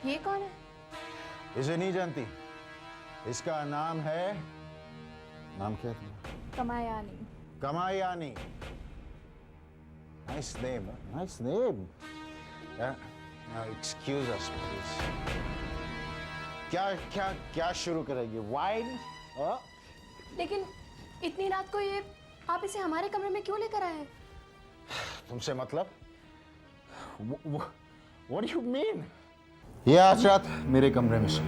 ये कौन है? इसे नहीं जानती? इसका नाम है, नाम क्या था? Kamayani. Kamayani. Nice name, nice name. Excuse us please. क्या क्या क्या शुरू करेंगे? वाइन? लेकिन इतनी रात को ये आप इसे हमारे कमरे में क्यों लेकर आए हैं? तुमसे मतलब? What do you mean? ये आज रात मेरे कमरे में सोई।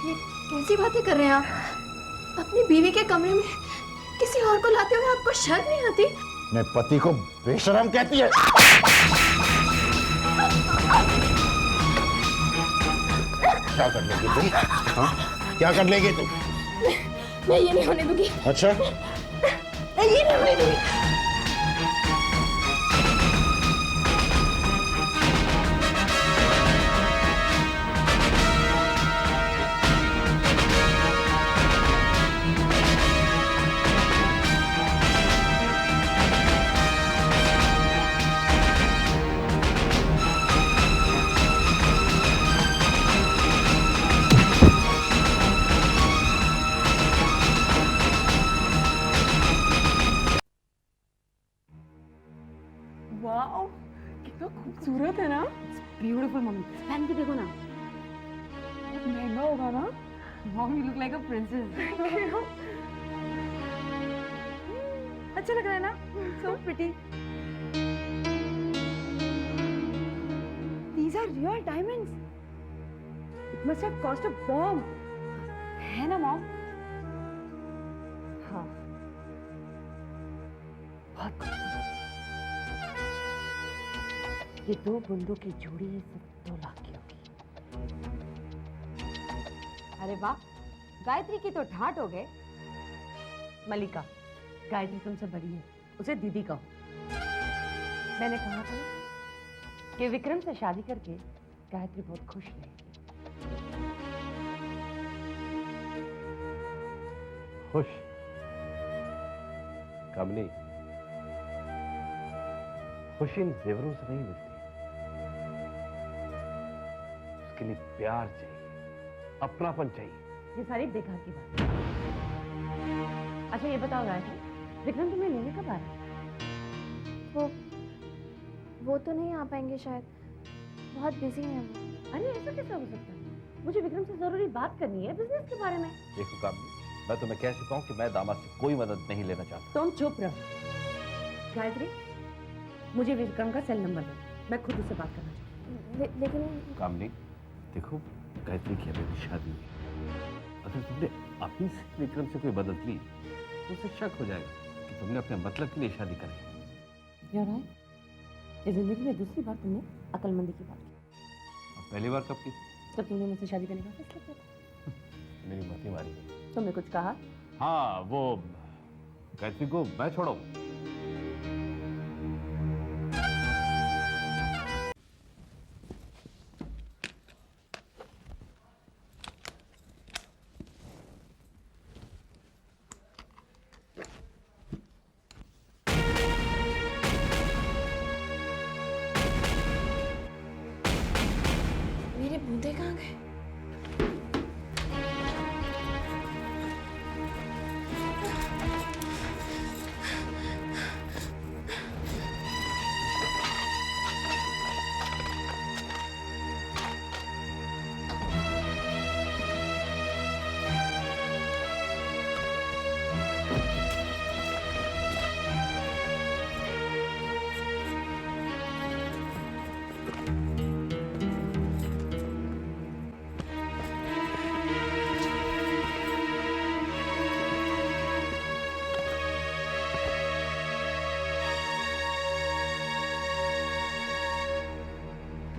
ये कैसी बातें कर रहे हैं आप? अपनी बीवी के कमरे में किसी और को लाते हुए आपको शर्म नहीं आती? मैं पति को बेशरम कहती है? क्या कर लेगी तुम? हाँ? क्या कर लेगी तुम? मैं ये नहीं होने दूंगी। अच्छा? मैं ये नहीं होने दूंगी। वाओ, कितना खूबसूरत है ना। ब्यूटीफुल मम्मी, पहन के देखो ना। बहुत महंगा होगा ना। Mom you look like a princess. अच्छा लग रहा है ना? So pretty. These are real diamonds. It must have cost a bomb. है ना मॉम? हाँ, बहुत खूबसूरत। ये दो बूंदों की जोड़ी है, सिर्फ 2 लाख की होगी। अरे वाह, गायत्री की तो ठाट हो गए। मलिका, गायत्री तुमसे बड़ी है, उसे दीदी कहो। मैंने कहा था कि विक्रम से शादी करके गायत्री बहुत खुश रहेगी। खुश? कामनी, खुशी इन जेवरों से नहीं मिलती। उसके लिए प्यार चाहिए, अपनापन चाहिए। ये सारी बेकार की बात है। अच्छा ये बताओ गायत्री, विक्रम तुम्हें लेने कब आ रहा है? वो तो नहीं आ पाएंगे शायद, बहुत बिजी हैं वो। अरे ऐसा कैसा हो सकता है? मुझे विक्रम से जरूरी बात करनी है बिजनेस के बारे में। देखो कामनी, मैं तुम्हें कह चुका हूं कि मैं दामाद से कोई मदद नहीं लेना चाहता। तुम चुप रहो। गायत्री, मुझे विक्रम का सेल नंबर दो, मैं खुद उससे बात करना चाहती हूँ। लेकिन कामनी, देखो गायत्री की अभी शादी है। अगर तुमने अभी से विक्रम से कोई मदद ली तो उसे शक हो जाएगा कि तुमने अपने मतलब के लिए शादी करी। यार आए, इस जिंदगी में दूसरी बार तुमने अकलमंदी की बात की। अब पहली बार कब की? जब तुमने मुझसे शादी करने का फैसला किया था। मेरी मती मारी गई। तुमने कुछ कहा? हाँ, वो गायत्री को मैं छोड़ो। मेरे बूंदे कहाँ गए?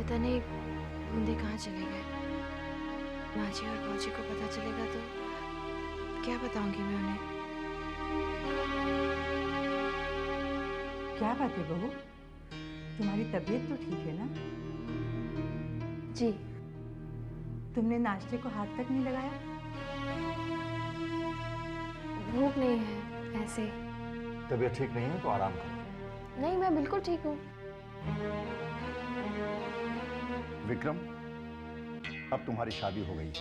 पता नहीं बूंदे कहाँ चले गए। माजी और फौजी को पता चलेगा तो क्या बताऊंगी मैं उन्हें? क्या बात है बहू, तुम्हारी तबीयत तो ठीक है ना? जी। तुमने नाश्ते को हाथ तक नहीं लगाया? भूख नहीं है ऐसे। तबीयत ठीक नहीं है तो आराम करो। नहीं, मैं बिल्कुल ठीक हूँ। विक्रम, अब तुम्हारी शादी हो गई है,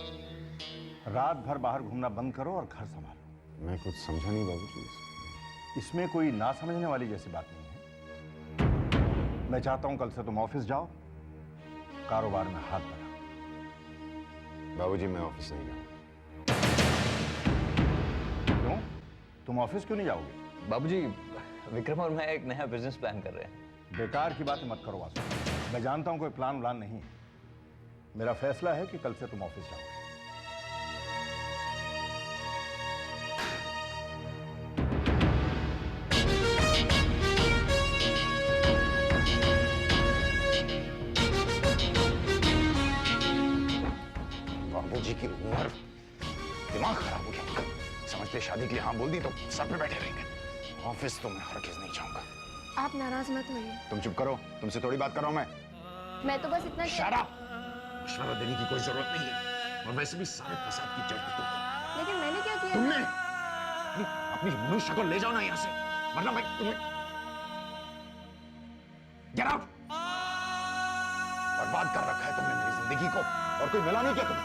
रात भर बाहर घूमना बंद करो और घर संभालो। मैं कुछ समझा नहीं बाबूजी। इसमें कोई ना समझने वाली जैसी बात नहीं है। मैं चाहता हूं कल से तुम ऑफिस जाओ, कारोबार में हाथ बढ़ाओ। बाबूजी मैं ऑफिस नहीं जाऊंगा। क्यों? तुम ऑफिस क्यों नहीं जाओगे? बाबूजी, विक्रम और मैं एक नया बिजनेस प्लान कर रहे हैं। बेकार की बात मत करो वासु। मैं जानता हूं कोई प्लान नहीं है। मेरा फैसला है कि कल से तुम ऑफिस जाओगे। बाबूजी की उम्र, दिमाग खराब हो गया उनका। समझते शादी के लिए हाँ बोल दी तो सर पे बैठे रहेंगे। ऑफिस तो मैं हरगिज नहीं जाऊंगा। आप नाराज मत होइए। तुम चुप करो, तुमसे थोड़ी बात कर रहा हूं मैं। मैं तो बस इतना Shut up! मशवरा देने की कोई जरूरत नहीं है। और वैसे भी सारे फसाद की जड़ तो तुम हो। लेकिन मैंने क्या किया? तुमने अपनी मनुष्य को ले जाओ ना यहाँ से, वरना मैं तुम्हें Get out! बर्बाद कर रखा है तुमने मेरी जिंदगी को, और कोई मिला नहीं क्या तुम्हें?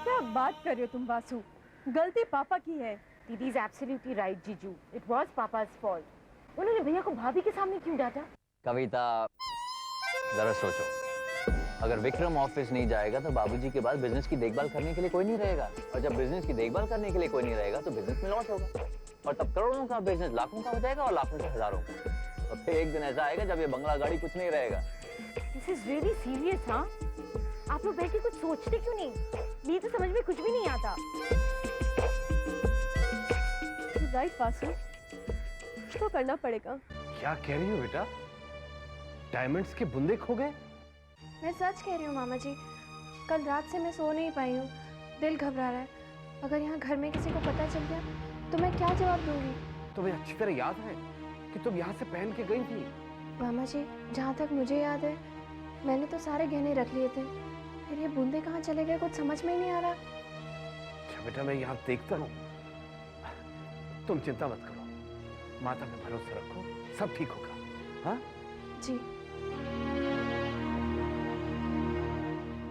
क्या बात कर रहे हो तुम वासु? गलती पापा की है। दीदी इज एब्सोल्युटली राइट जीजू, इट वाज पापा's फॉल्ट। उन्होंने भैया को भाभी के सामने क्यों डांटा? कविता, जरा सोचो, अगर विक्रम ऑफिस नहीं जाएगा तो बाबूजी के बाद बिजनेस की देखभाल करने के लिए कोई नहीं रहेगा, और जब बिजनेस की देखभाल करने के लिए कोई नहीं रहेगा तो बिजनेस में लॉस होगा, और तब करोड़ों का बिजनेस लाखों का हो जाएगा, और लाखों से हजारों का। और फिर एक दिन ऐसा आएगा जब ये बंगला गाड़ी कुछ नहीं रहेगा। This is really serious. हाँ, आप लोग बैठ के कुछ सोचते क्यों नहीं? मुझे तो समझ में कुछ भी नहीं आता। राइट वासु, तो करना पड़ेगा। क्या कह रही हो बेटा? डायमंड्स के बुंदे खो गए? मैं सच कह रही हूँ मामा जी। कल रात से मैं सो नहीं पाई हूँ, दिल घबरा रहा है। अगर यहाँ घर में किसी को पता चल गया तो मैं क्या जवाब दूंगी? तुम्हें अच्छी तरह याद है कि तुम यहाँ से पहन के गई थी? मामा जी, जहाँ तक मुझे याद है मैंने तो सारे गहने रख लिए थे, फिर ये बूंदे कहाँ चले गए कुछ समझ में ही नहीं आ रहा। अच्छा बेटा, मैं यहाँ देखता हूँ, तुम चिंता मत करो, माता पे भरोसा रखो, सब ठीक होगा। हाँ जी।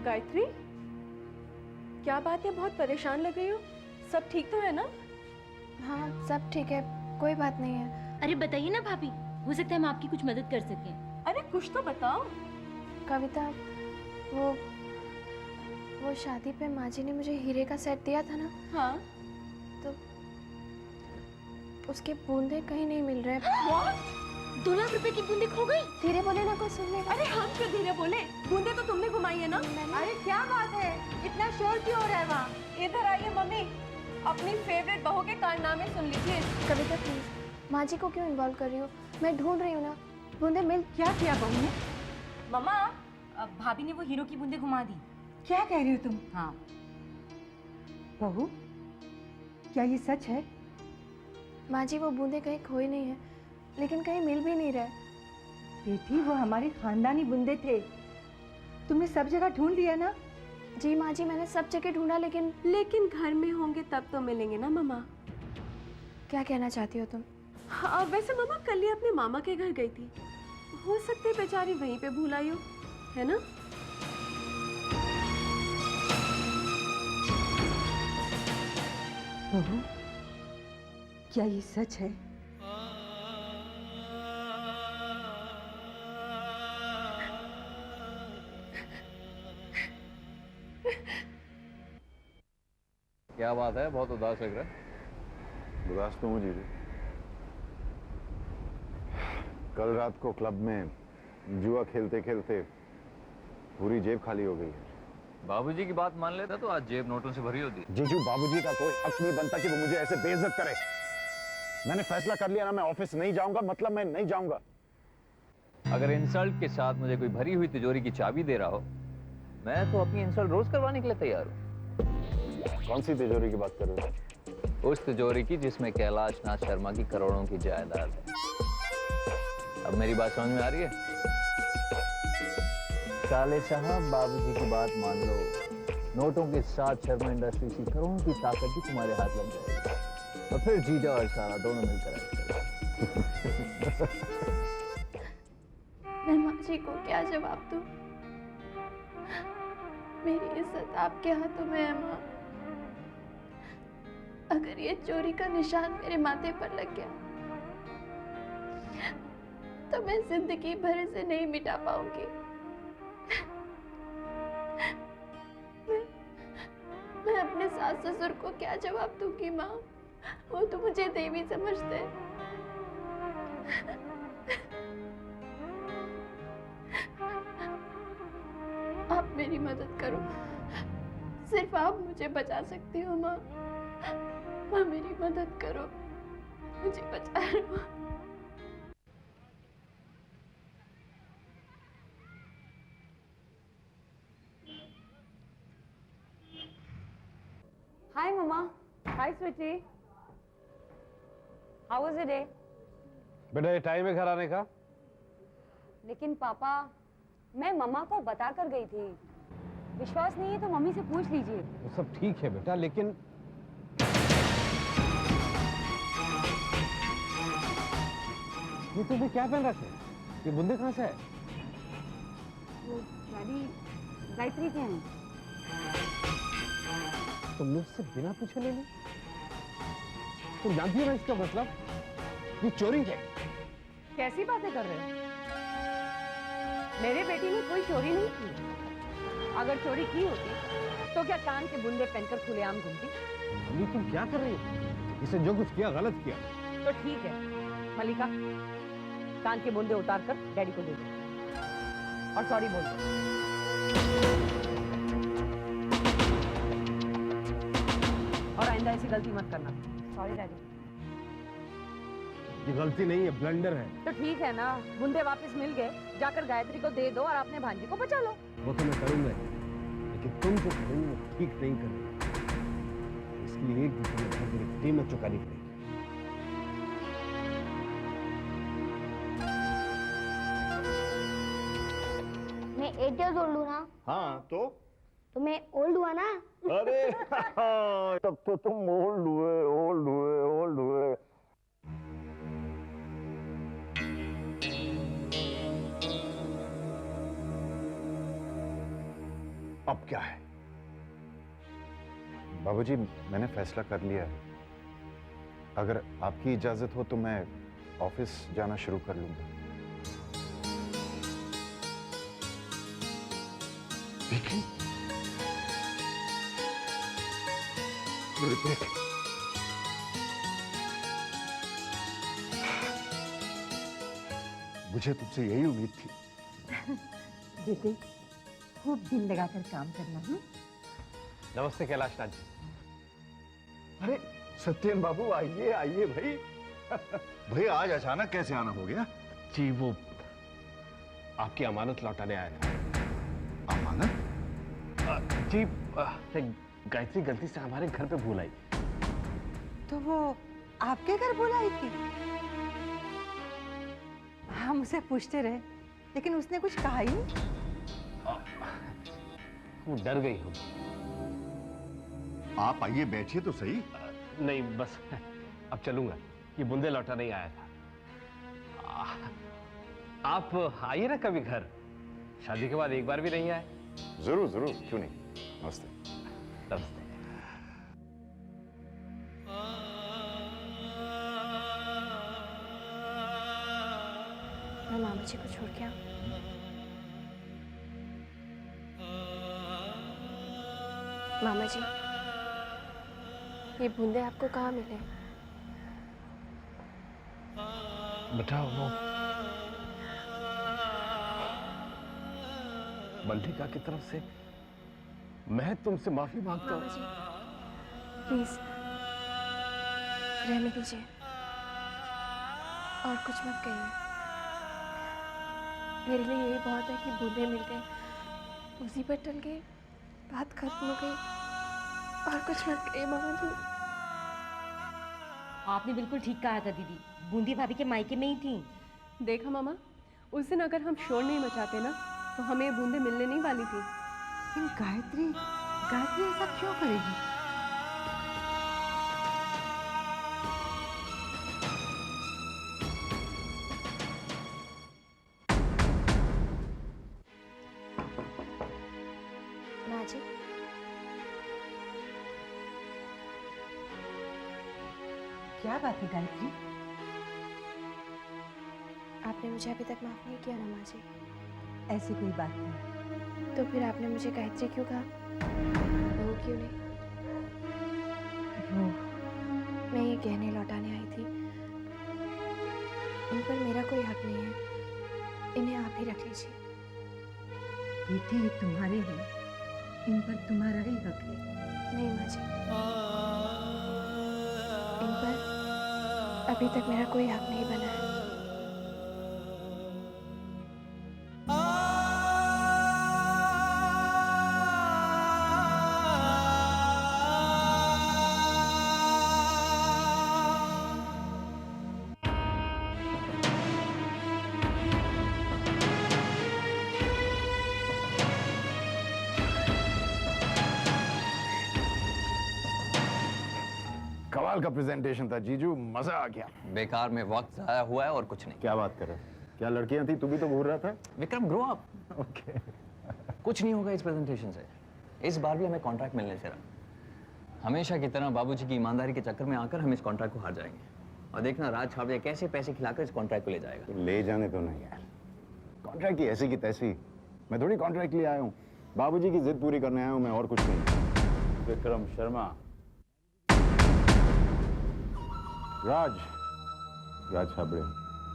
गायत्री, क्या बात है? बहुत परेशान लग रही हो। सब ठीक तो है ना? हाँ सब ठीक है, कोई बात नहीं है। अरे बताइए ना भाभी, हो सकता है हम आपकी कुछ मदद कर सकें। अरे कुछ तो बताओ। कविता, वो शादी पे माँ जी ने मुझे हीरे का सेट दिया था ना, हाँ। तो उसके बूंदे कहीं नहीं मिल रहे। 2 लाख रुपए की बूंदे खो गई। धीरे बोले ना, कोई सुन लेगा। अरे हम क्यों धीरे बोले? बूंदे तो तुमने घुमाई है ना? अरे क्या बात है, इतना शोर क्यों हो रहा है वहाँ? इधर आइए मम्मी, अपनी फेवरेट बहू के कारनामे सुन लीजिए। कविता प्लीज, माँ जी को क्यों इन्वॉल्व कर रही हो? मैं ढूंढ रही हूँ ना, बूंदे मिल। क्या किया बहू ने? मम्मा, भाभी ने वो हीरो की बूंदे घुमा दी। क्या कह रही हो तुम? हाँ। बहू, क्या ये सच है? माँ जी वो बूंदे कहीं खोई नहीं है, लेकिन कहीं मिल भी नहीं रहे। बेटी, वो हमारे खानदानी बूंदे थे, तुमने सब जगह ढूंढ लिया ना? जी माँ जी, मैंने सब जगह ढूंढा, लेकिन घर में होंगे तब तो मिलेंगे ना मम्मा। क्या कहना चाहती हो तुम? हाँ, वैसे मम्मा कल ही अपने मामा के घर गई थी, हो सकते है बेचारी वहीं पे भूल आई हो, है ना? बहू, क्या ये सच है? क्या बात है, बहुत उदास लग रहा है। उदास तो हूँ जीजू। कल रात को क्लब में जुआ खेलते खेलते पूरी जेब खाली हो गई है। बाबूजी की बात मान लेता तो आज जेब नोटों से भरी होती। जीजू, बाबूजी का कोई हक नहीं बनता कि वो मुझे ऐसे बेइज्जत करे। मैंने फैसला कर लिया ना, मैं ऑफिस नहीं जाऊंगा, मतलब मैं नहीं जाऊंगा। अगर इंसल्ट के साथ मुझे कोई भरी हुई तिजोरी की चाबी दे रहा हो, मैं तो अपनी इंसल्ट रोज करवाने के लिए तैयार हूँ। कौन सी तिजोरी की बात कर रहे हो? उस तिजोरी की जिसमें कैलाश नाथ शर्मा की करोड़ों की जायदाद है। अब मेरी बात समझ में आ रही है? काले साहब, बाबूजी की बात मान लो, नोटों के साथ शर्मा इंडस्ट्रीज की करोड़ों की ताकत भी तुम्हारे हाथ लग जाएगी, और फिर जीजा और सारा दोनों मिलकर आएंगे। मैं माँ जी को क्या जवाब दूं? मेरी इज्जत आपके हाथों में है माँ। अगर ये चोरी का निशान मेरे माथे पर लग गया तो मैं जिंदगी भर इसे नहीं मिटा पाऊंगी। मैं अपने सास ससुर को क्या जवाब दूंगी माँ? वो तो मुझे देवी समझते हैं। आप मेरी मदद करो, सिर्फ आप मुझे बचा सकती हो माँ। माँ मेरी मदद करो, मुझे बचा लो। Hi, Mama. Hi, sweetie. How was your day? बेटा ये टाइम है घर आने का? लेकिन पापा, मैं मम्मा को बता कर गई थी। विश्वास नहीं है तो मम्मी से पूछ लीजिए। वो सब ठीक है बेटा, लेकिन ये तुमने क्या पहन रखे? ये बुंदे कहाँ से है? वो डैडी गायत्री के हैं। तुमने उससे बिना पूछे ले ली? तुम जानती हो ना इसका मतलब? ये चोरी है। कैसी बातें कर रहे हो? मेरे बेटी ने कोई चोरी नहीं की। अगर चोरी की होती तो क्या कान के बुंदे पहनकर खुलेआम घूमती? मम्मी तुम क्या कर रही हो? इसे जो कुछ किया गलत किया। तो ठीक है मलिका, कान के बुंदे उतार कर डैडी को दे दो और सॉरी बोल दो। और आइंदा ऐसी गलती मत करना। Sorry daddy. ये गलती नहीं है, ब्लंडर है। तो ठीक है ना, बुंदे वापस मिल गए, जाकर गायत्री को दे दो और अपने भांजी को बचा लो। वो तो मैं करूंगा ही, लेकिन तुम जो करोगे वो ठीक नहीं करोगे। इसके लिए एक दूसरे में कीमत चुकानी पड़ेगी। मैं 8 years old हूँ ना? हाँ तो मैं ओल्ड हुआ ना? अरे तब तो तुम ओल्ड हुए। अब क्या है? बाबूजी, मैंने फैसला कर लिया है। अगर आपकी इजाजत हो तो मैं ऑफिस जाना शुरू कर लूंगा। देखिए मेरे बेटे, मुझे तुमसे यही उम्मीद थी। बेटे, खूब दिल लगाकर काम करना। नमस्ते कैलाश नाथ जी। अरे सत्येन बाबू, आइए आइए भाई। भाई आज अचानक कैसे आना हो गया? जी वो आपकी अमानत लौटाने आया था। अमानत? जी गायत्री गलती से हमारे घर पे भूल आई। तो वो आपके घर बुलाई थी? हम उसे पूछते रहे, लेकिन उसने कुछ कहा ही नहीं। वो डर गई हूँ। आप आइए, बैठिए तो सही। नहीं बस अब चलूंगा, ये बुंदे लौटा नहीं आया था। आप आइए ना कभी घर, शादी के बाद एक बार भी नहीं आए। जरूर जरूर, क्यों नहीं। नमस्ते। नमस्ते। मैं मामा जी को छोड़ के आऊं? मामा जी, ये बूंदे आपको कहाँ मिले? बेटा वो मल्लिका की तरफ से मैं तुमसे माफी मांगता मामा हूँ। जी प्लीज रहने दीजिए और कुछ मत कहिए। मेरे लिए यही बहुत है कि बूंदे मिल गए, मुसीबत टल गई, बात खत्म हो गई। और कुछ मत कहिए मामा जी। आपने बिल्कुल ठीक कहा था दीदी, बूंदी भाभी के मायके में ही थी। देखा मामा, उस दिन अगर हम शोर नहीं मचाते ना तो हमें ये बूंदे मिलने नहीं वाली थी। लेकिन गायत्री ऐसा क्यों करेगी? माँ जी। क्या बात है गायत्री? आपने मुझे अभी तक माफ नहीं किया ना माँ जी। ऐसी कोई बात नहीं। तो फिर आपने मुझे गायत्री क्यों कहा? बहू क्यों नहीं? वो मैं ये गहने लौटाने आई थी। इन पर मेरा कोई हक नहीं है, इन्हें आप ही रख लीजिए। बेटी ये तुम्हारे हैं, इन पर तुम्हारा ही हक है। नहीं माँ जी, इन पर अभी तक मेरा कोई हक नहीं बना है। कमाल का प्रेजेंटेशन था जीजू, मजा आ गया। बेकार में वक्त जाया हुआ है और कुछ नहीं। क्या बात कर रहे? क्या लड़कियां थी? तू भी तो घूर रहा था। Vikram grow up. ओके। कुछ नहीं होगा इस प्रेजेंटेशन से। इस बार भी हमें कॉन्ट्रैक्ट मिलने से रहा। हमेशा की तरह बाबूजी की ईमानदारी के चक्कर में आकर हम इस कॉन्ट्रैक्ट को हार जाएंगे। और देखना राज छावड़िया कैसे पैसे खिलाकर इस कॉन्ट्रैक्ट को ले जाएगा। ले जाने तो नहीं यार, कॉन्ट्रैक्ट की ऐसी की तैसी। मैं थोड़ी कॉन्ट्रैक्ट लिए आया हूँ, बाबूजी की जिद पूरी करने आया हूँ मैं, और कुछ नहीं। विक्रम शर्मा, राज छाबड़े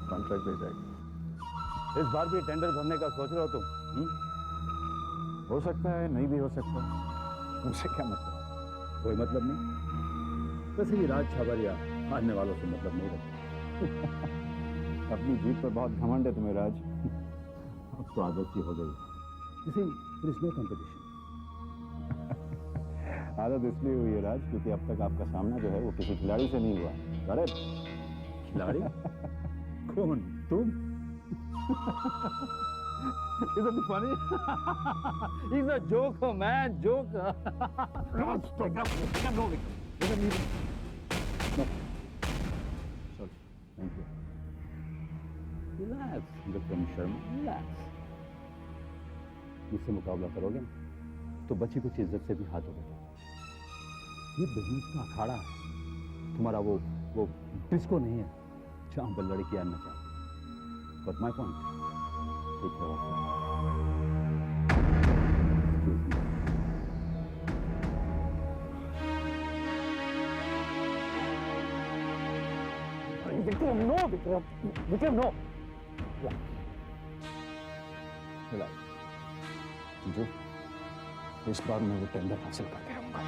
कॉन्ट्रैक्ट ले जाएगी। इस बार भी टेंडर भरने का सोच रहे हो तुम? हो सकता है, नहीं भी हो सकता। मुझसे क्या मतलब? कोई मतलब नहीं। वैसे भी राज छाबड़िया हारने वालों से मतलब नहीं रखता। अपनी जीत पर बहुत घमंड है तुम्हें राज। अब तो आदत सी हो गई। फिर इसमें कंपटीशन। आदत इसलिए हुई है राज, क्योंकि अब तक आपका सामना जो है वो किसी खिलाड़ी से नहीं हुआ। करेक्ट? खिलाड़ी? कौन? तुम? Isn't it funny? He's a joker, man, joker. No. Sorry, thank you. Relax, Vikram Sharma, relax. मुझसे मुकाबला करोगे तो बची कुछ इज्जत से भी हाथ होगा। ये बिजनेस का अखाड़ा है, तुम्हारा वो डिस्को नहीं है जहां पर लड़कियां नचाती। Got my point? ठीक है। Excuse me. विक्रम नो। जीजू, इस बार मैं वो टेंडर हासिल करके रहूंगा।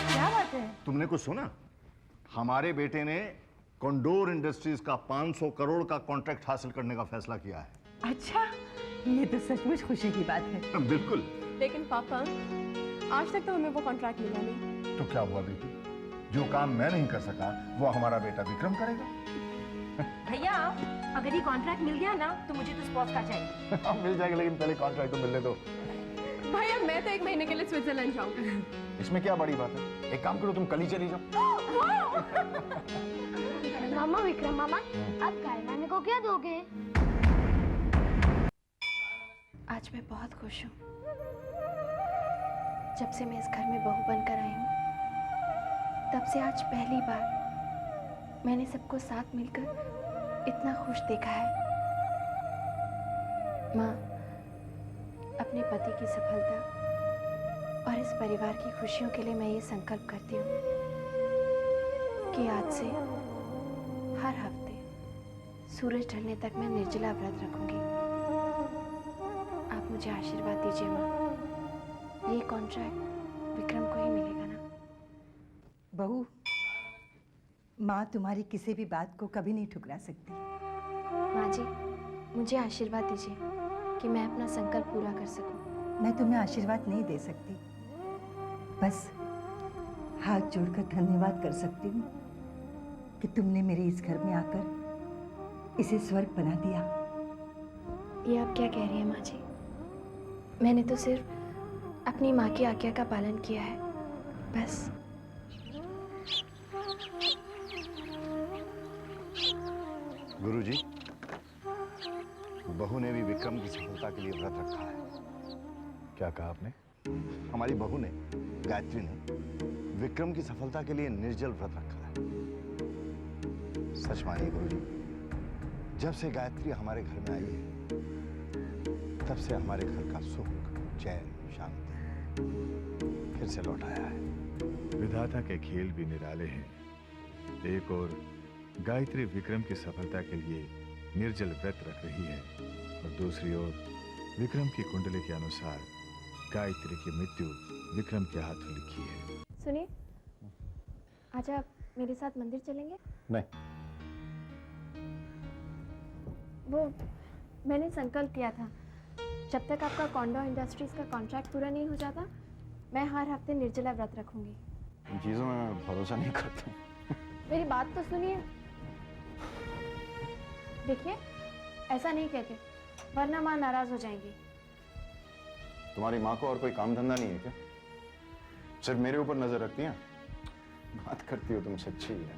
क्या बात है? तुमने कुछ सुना? हमारे बेटे ने कॉन्डोर इंडस्ट्रीज का 500 करोड़ का कॉन्ट्रैक्ट हासिल करने का फैसला किया है। अच्छा, ये तो सचमुच खुशी की बात है। बिल्कुल। लेकिन पापा, आज तक तो हमें वो कॉन्ट्रैक्ट मिला नहीं। तो क्या हुआ बेटी? जो काम मैं नहीं कर सका वो हमारा बेटा विक्रम करेगा। भैया, अगर ये कॉन्ट्रैक्ट मिल गया ना तो मुझे तो स्पॉट का चाहिए। मिल जाएगा, लेकिन पहले कॉन्ट्रैक्ट तो मिलने दो। भैया, मैं तो 1 महीने के लिए स्विट्जरलैंड जाऊंगी। इसमें क्या बड़ी बात है? एक काम करो, तुम कल ही चली जाओ। मामा, विक्रम मामा, आप गाय नानी को क्या दोगे? आज मैं बहुत खुश हूँ। जब से मैं इस घर में बहू बनकर आई हूँ, तब से आज पहली बार मैंने सबको साथ मिलकर इतना खुश देखा है। माँ, अपने पति की सफलता और इस परिवार की खुशियों के लिए मैं ये संकल्प करती हूँ कि आज से हर हफ्ते सूरज ढलने तक मैं निर्जला व्रत रखूंगी। आप मुझे आशीर्वाद दीजिए माँ, ये कॉन्ट्रैक्ट विक्रम को ही मिलेगा ना? बहू, माँ तुम्हारी किसी भी बात को कभी नहीं ठुकरा सकती। माँ जी, मुझे आशीर्वाद दीजिए कि मैं अपना संकल्प पूरा कर सकूं। मैं तुम्हें आशीर्वाद नहीं दे सकती, बस हाथ जोड़कर धन्यवाद कर सकती हूँ कि तुमने मेरे इस घर में आकर इसे स्वर्ग बना दिया। ये आप क्या कह रही हैं माँ जी? मैंने तो सिर्फ अपनी माँ की आज्ञा का पालन किया है, बस। गुरुजी, बहू ने भी विक्रम की सफलता के लिए व्रत रखा है। क्या कहा आपने? हमारी बहू ने, गायत्री ने, विक्रम की सफलता के लिए निर्जल व्रत रखा है। सच मानिए गुरुजी, जब से गायत्री हमारे घर में आई है, तब से हमारे घर का सुख, चैन, शांति फिर से लौट आया है। विधाता के खेल भी निराले हैं। एक और गायत्री विक्रम की सफलता के लिए निर्जल व्रत रख रही है और दूसरी ओर विक्रम की कुंडली के अनुसार गायत्री की मृत्यु विक्रम के हाथों लिखी है। सुनिए, आज आप मेरे साथ मंदिर चलेंगे? नहीं। वो मैंने संकल्प किया था, जब तक आपका कॉन्डो इंडस्ट्रीज का कॉन्ट्रैक्ट पूरा नहीं हो जाता, मैं हर हफ्ते निर्जला व्रत रखूंगी। इन चीजों में भरोसा नहीं करता हूँ। मेरी बात तो सुनिए। देखिए, ऐसा नहीं कहते, वरना माँ नाराज हो जाएंगी। तुम्हारी माँ को और कोई काम धंधा नहीं है क्या? सिर्फ मेरे ऊपर नजर रखती हैं? बात करती हो तुम सच्ची है।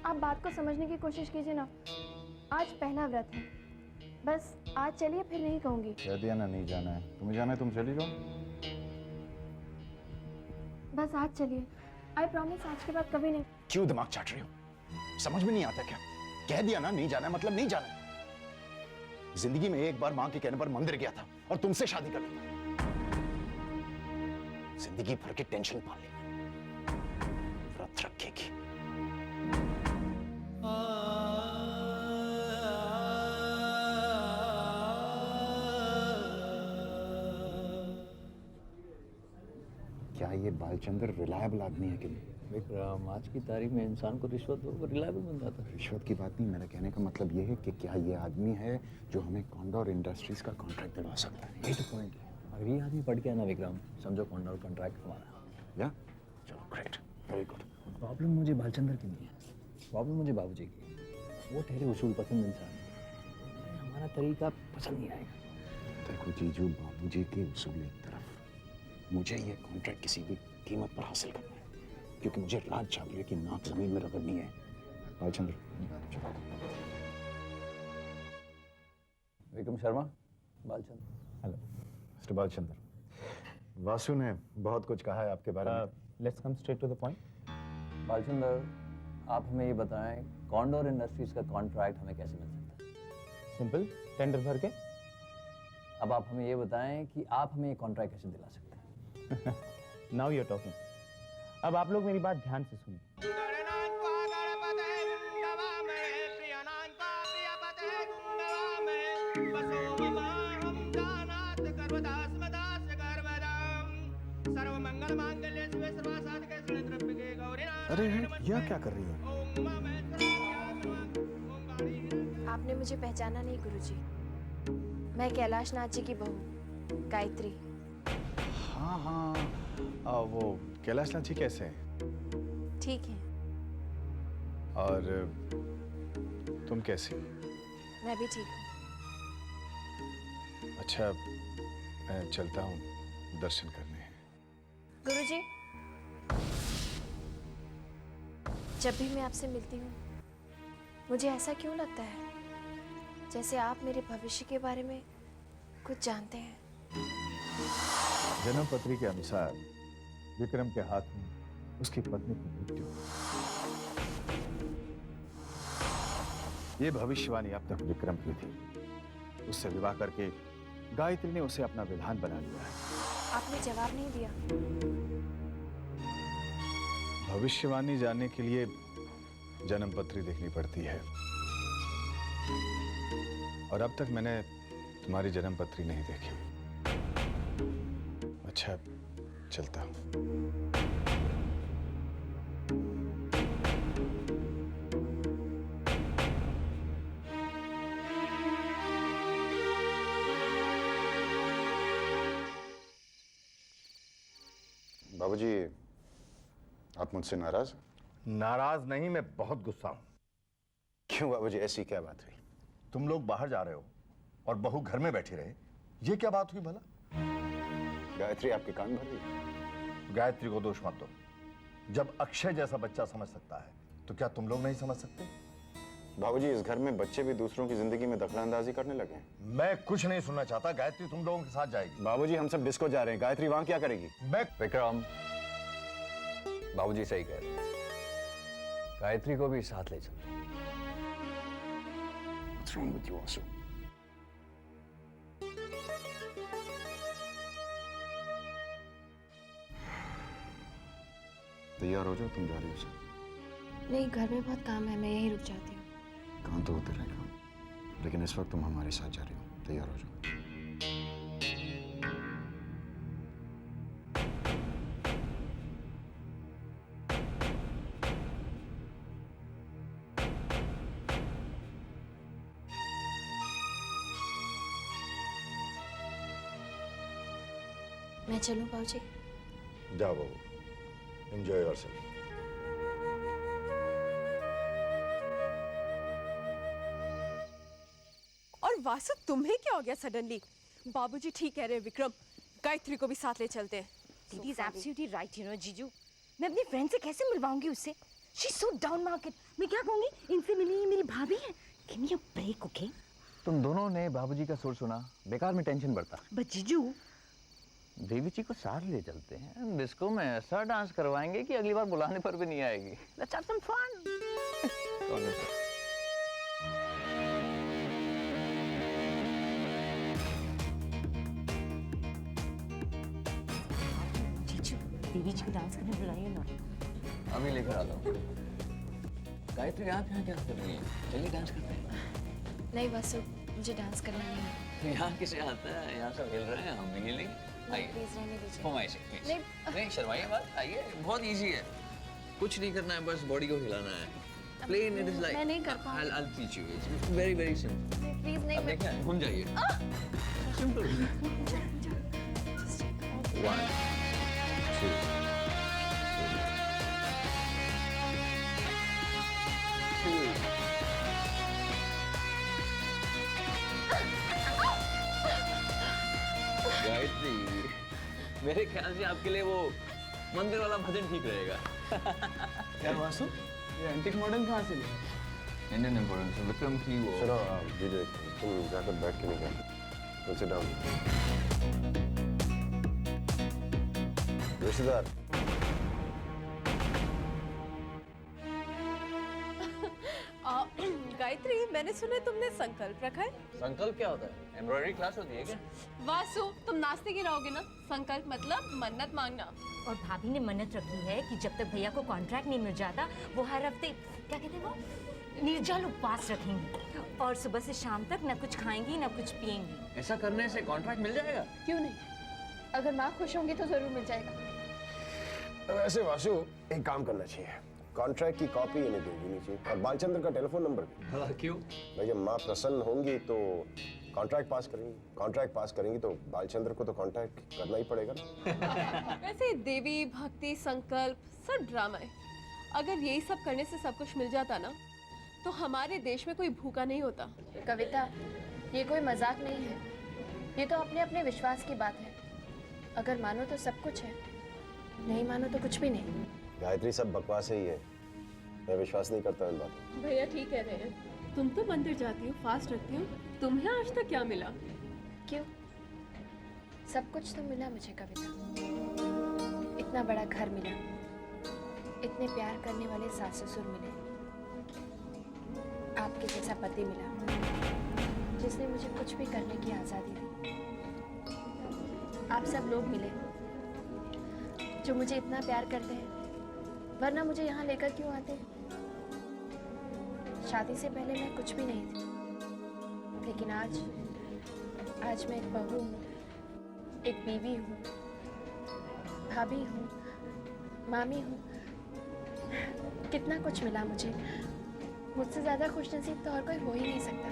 आप बात को समझने की कोशिश कीजिए ना। आज पहला व्रत है, बस आज चलिए, फिर नहीं कहूंगी। कह दिया ना नहीं जाना है। तुम्हें जाना है, तुम चली जाओ। बस आज चलिए, आई प्रॉमिस आज के बाद कभी नहीं। क्यों दिमाग चाट रही हो? समझ में नहीं आता क्या? कह दिया ना नहीं जाना है, मतलब नहीं जाना है। जिंदगी में एक बार मां के कहने पर मंदिर गया था और तुमसे शादी कर ली। जिंदगी भर की टेंशन पाल ली, व्रत रखेगी। क्या ये बालचंद्र रिलायबल आदमी है कि नहीं? विक्रम, आज की तारीख में इंसान को रिश्वत दो वो रिलायबल बन जाता है। रिश्वत की बात नहीं, मेरा कहने का मतलब ये है कि क्या ये आदमी है जो हमें कॉन्डोर इंडस्ट्रीज का कॉन्ट्रैक्ट दिलवा सकता है? यही तो पॉइंट है। अगर ये आदमी पढ़ गया ना विक्रम, समझो कॉन्डोर कॉन्ट्रैक्ट हमारा। या चलो, ग्रेट, वेरी गुड। प्रॉब्लम मुझे बालचंद्र की नहीं है, प्रॉब्लम मुझे बाबूजी की है। वो ठहरे उसूल पसंद इंसान है, हमारा तरीका पसंद नहीं आएगा। देखो जीजू, बाबूजी के उसूल एक तरफ, मुझे ये कॉन्ट्रैक्ट किसी भी कीमत पर हासिल करना है, क्योंकि मुझे राज चाहिए है कि नाक जमीन में रगड़नी है। बालचंद्र, विक्रम शर्मा, बालचंद्र। हेलो मिस्टर बालचंद्र, वासु ने बहुत कुछ कहा है आपके बारे में। Let's come straight to the point. Balchandra, आप हमें ये बताएं, कॉन्डोर इंडस्ट्रीज का कॉन्ट्रैक्ट हमें कैसे मिल सकता है? सिंपल, टेंडर भर के। अब आप हमें ये बताएं कि आप हमें ये कॉन्ट्रैक्ट कैसे दिला सकते हैं? Now you are talking. अब आप लोग मेरी बात ध्यान से सुनिए। अरे यह क्या कर रही है? आपने मुझे पहचाना नहीं गुरुजी, मैं कैलाश नाथ जी की बहू गायत्री। हाँ हाँ, वो कैलाश नाथ जी कैसे हैं? ठीक है। और तुम कैसी हो? मैं भी ठीक हूँ। अच्छा, मैं चलता हूँ दर्शन करने। गुरुजी, जब भी मैं आपसे मिलती हूँ, मुझे ऐसा क्यों लगता है जैसे आप मेरे भविष्य के बारे में कुछ जानते हैं। जन्म पत्री के अनुसार विक्रम के हाथ में उसकी पत्नी की मृत्यु। ये भविष्यवाणी अब तक विक्रम की थी। उससे विवाह करके गायत्री ने उसे अपना विधान बना लिया है। आपने जवाब नहीं दिया। भविष्यवाणी जानने के लिए जन्म पत्री देखनी पड़ती है, और अब तक मैंने तुम्हारी जन्म पत्री नहीं देखी। अच्छा, चलता हूं। बाबूजी, आप मुझसे नाराज? नाराज नहीं, मैं बहुत गुस्सा हूं। क्यों बाबूजी, ऐसी क्या बात हुई? तुम लोग बाहर जा रहे हो और बहू घर में बैठी रहे, ये क्या बात हुई भला? गायत्री आपके कान भर रही? गायत्री को दोष मत दो। जब अक्षय जैसा बच्चा समझ सकता है तो क्या तुम लोग नहीं समझ सकते? बाबूजी, इस घर में बच्चे भी दूसरों की जिंदगी में दखलंदाजी करने लगे हैं। मैं कुछ नहीं सुनना चाहता। गायत्री तुम लोगों के साथ जाएगी। बाबूजी, हम सब डिस्को जा रहे हैं, गायत्री वहां क्या करेगी? मैं विक्रम, बाबूजी सही कह रहे हैं, गायत्री को भी साथ ले चलो। What's wrong with you, Asu? तैयार हो जाओ, तुम जा रही हो। नहीं, घर में बहुत काम है, मैं यहीं रुक जाती हूँ। काम तो होते रहेगा, लेकिन इस वक्त तुम हमारे साथ जा रही हो। तैयार हो जाओ। मैं चलूँ बाबूजी? जाओ बाबू, एंजॉय योरसेल्फ। और वासु, तुम्हें क्या हो गया सडनली? बाबूजी ठीक कह रहे हैं विक्रम, गायत्री को भी साथ ले चलते हैं। Didi is absolutely right, you know jiju. मैं अपनी फ्रेंड से कैसे मिलवाऊंगी उससे? She is so down market. मैं क्या कहूंगी, इनसे मिली मेरी भाभी है। Give me a break, okay? तुम दोनों ने बाबूजी का सुर सुना, बेकार में टेंशन बढ़ता। बट जीजू, देवी जी को साथ ले चलते हैं, डिस्को में ऐसा डांस करवाएंगे कि अगली बार बुलाने पर भी नहीं आएगी। Let's have some fun. जीजू देवी जी को डांस करने बुलाइए ना। अभी लेकर आता हूँ। गायत्री, आप यहाँ क्या कर रही है? चलिए डांस करते हैं। नहीं वासु, मुझे डांस करना नहीं है। यहाँ किसे आता है? यहाँ सब हिल रहे हैं, हम भी हिलेंगे। आइए, प्लीज रहने दीजिए। फरमाइश है, प्लीज। नहीं शर्माइए मत, आइए, बहुत इजी है, कुछ नहीं करना है, बस बॉडी को हिलाना है। प्लेन इट इज लाइक, मैं नहीं कर पाऊंगी। I'll teach you, it's very very simple। Please नहीं, अब मैं देखिए, घूम जाइए। सिंपल। 1 2 गायत्री, मेरे ख्याल से आपके लिए वो मंदिर वाला भजन ठीक रहेगा। यार वासु, ये एंटीक मॉडर्न कहाँ से लिया? इंडियन इम्पोर्टेंस विक्रम की वो। चलो विजय, तुम जाकर बैठ के निकल। Sit down. रिश्तेदार, गायत्री, मैंने सुना है तुमने संकल्प रखा है। संकल्प क्या होता है? एम्ब्रॉयडरी क्लास होती है क्या? वासु, तुम नाश्ते की रहोगे ना? संकल्प मतलब मन्नत मांगना। और भाभी ने मन्नत रखी है कि जब तक भैया को कॉन्ट्रैक्ट नहीं मिल जाता, वो हर हफ्ते क्या कहते हैं वो, निर्जल उपवास रखेंगी और सुबह से शाम तक न कुछ खाएंगी न कुछ पिएंगी। ऐसा करने से कॉन्ट्रैक्ट मिल जाएगा? क्यों नहीं? अगर माँ खुश होंगी तो जरूर मिल जाएगा। वैसे वासु, एक काम करना चाहिए, कॉन्ट्रैक्ट की कॉपी इन्हें दे देनी चाहिए और बालचंद्र का टेलीफोन नंबर भी। क्यों? भाई, जब माँ प्रसन्न होंगी तो कॉन्ट्रैक्ट पास करेंगी, कॉन्ट्रैक्ट पास करेंगी तो बालचंद्र को तो कॉन्ट्रैक्ट करना ही पड़ेगा ना। वैसे देवी भक्ति संकल्प सब ड्रामा है। अगर यही सब करने से सब कुछ मिल जाता ना, तो हमारे देश में कोई भूखा नहीं होता। कविता, ये कोई मजाक नहीं है, ये तो अपने अपने विश्वास की बात है। अगर मानो तो सब कुछ है, नहीं मानो तो कुछ भी नहीं। गायत्री, सब बकवास ही है, मैं विश्वास नहीं करता इन बातों। भैया ठीक कह रहे हैं, तुम तो मंदिर जाती हो, फास्ट रखती हो, तुम्हें आज तक क्या मिला? क्यों? सब कुछ तो मिला मुझे कविता। इतना बड़ा घर मिला, इतने प्यार करने वाले सास ससुर मिले, आपके जैसा पति मिला जिसने मुझे कुछ भी करने की आज़ादी दी। आप सब लोग मिले जो मुझे इतना प्यार करते हैं, वरना मुझे यहाँ लेकर क्यों आते? शादी से पहले मैं कुछ भी नहीं थी, लेकिन आज मैं एक बहू हूँ, एक बीवी हूँ, भाभी हूँ, मामी हूँ। कितना कुछ मिला मुझे, मुझसे ज्यादा खुशनसीब तो और कोई हो ही नहीं सकता।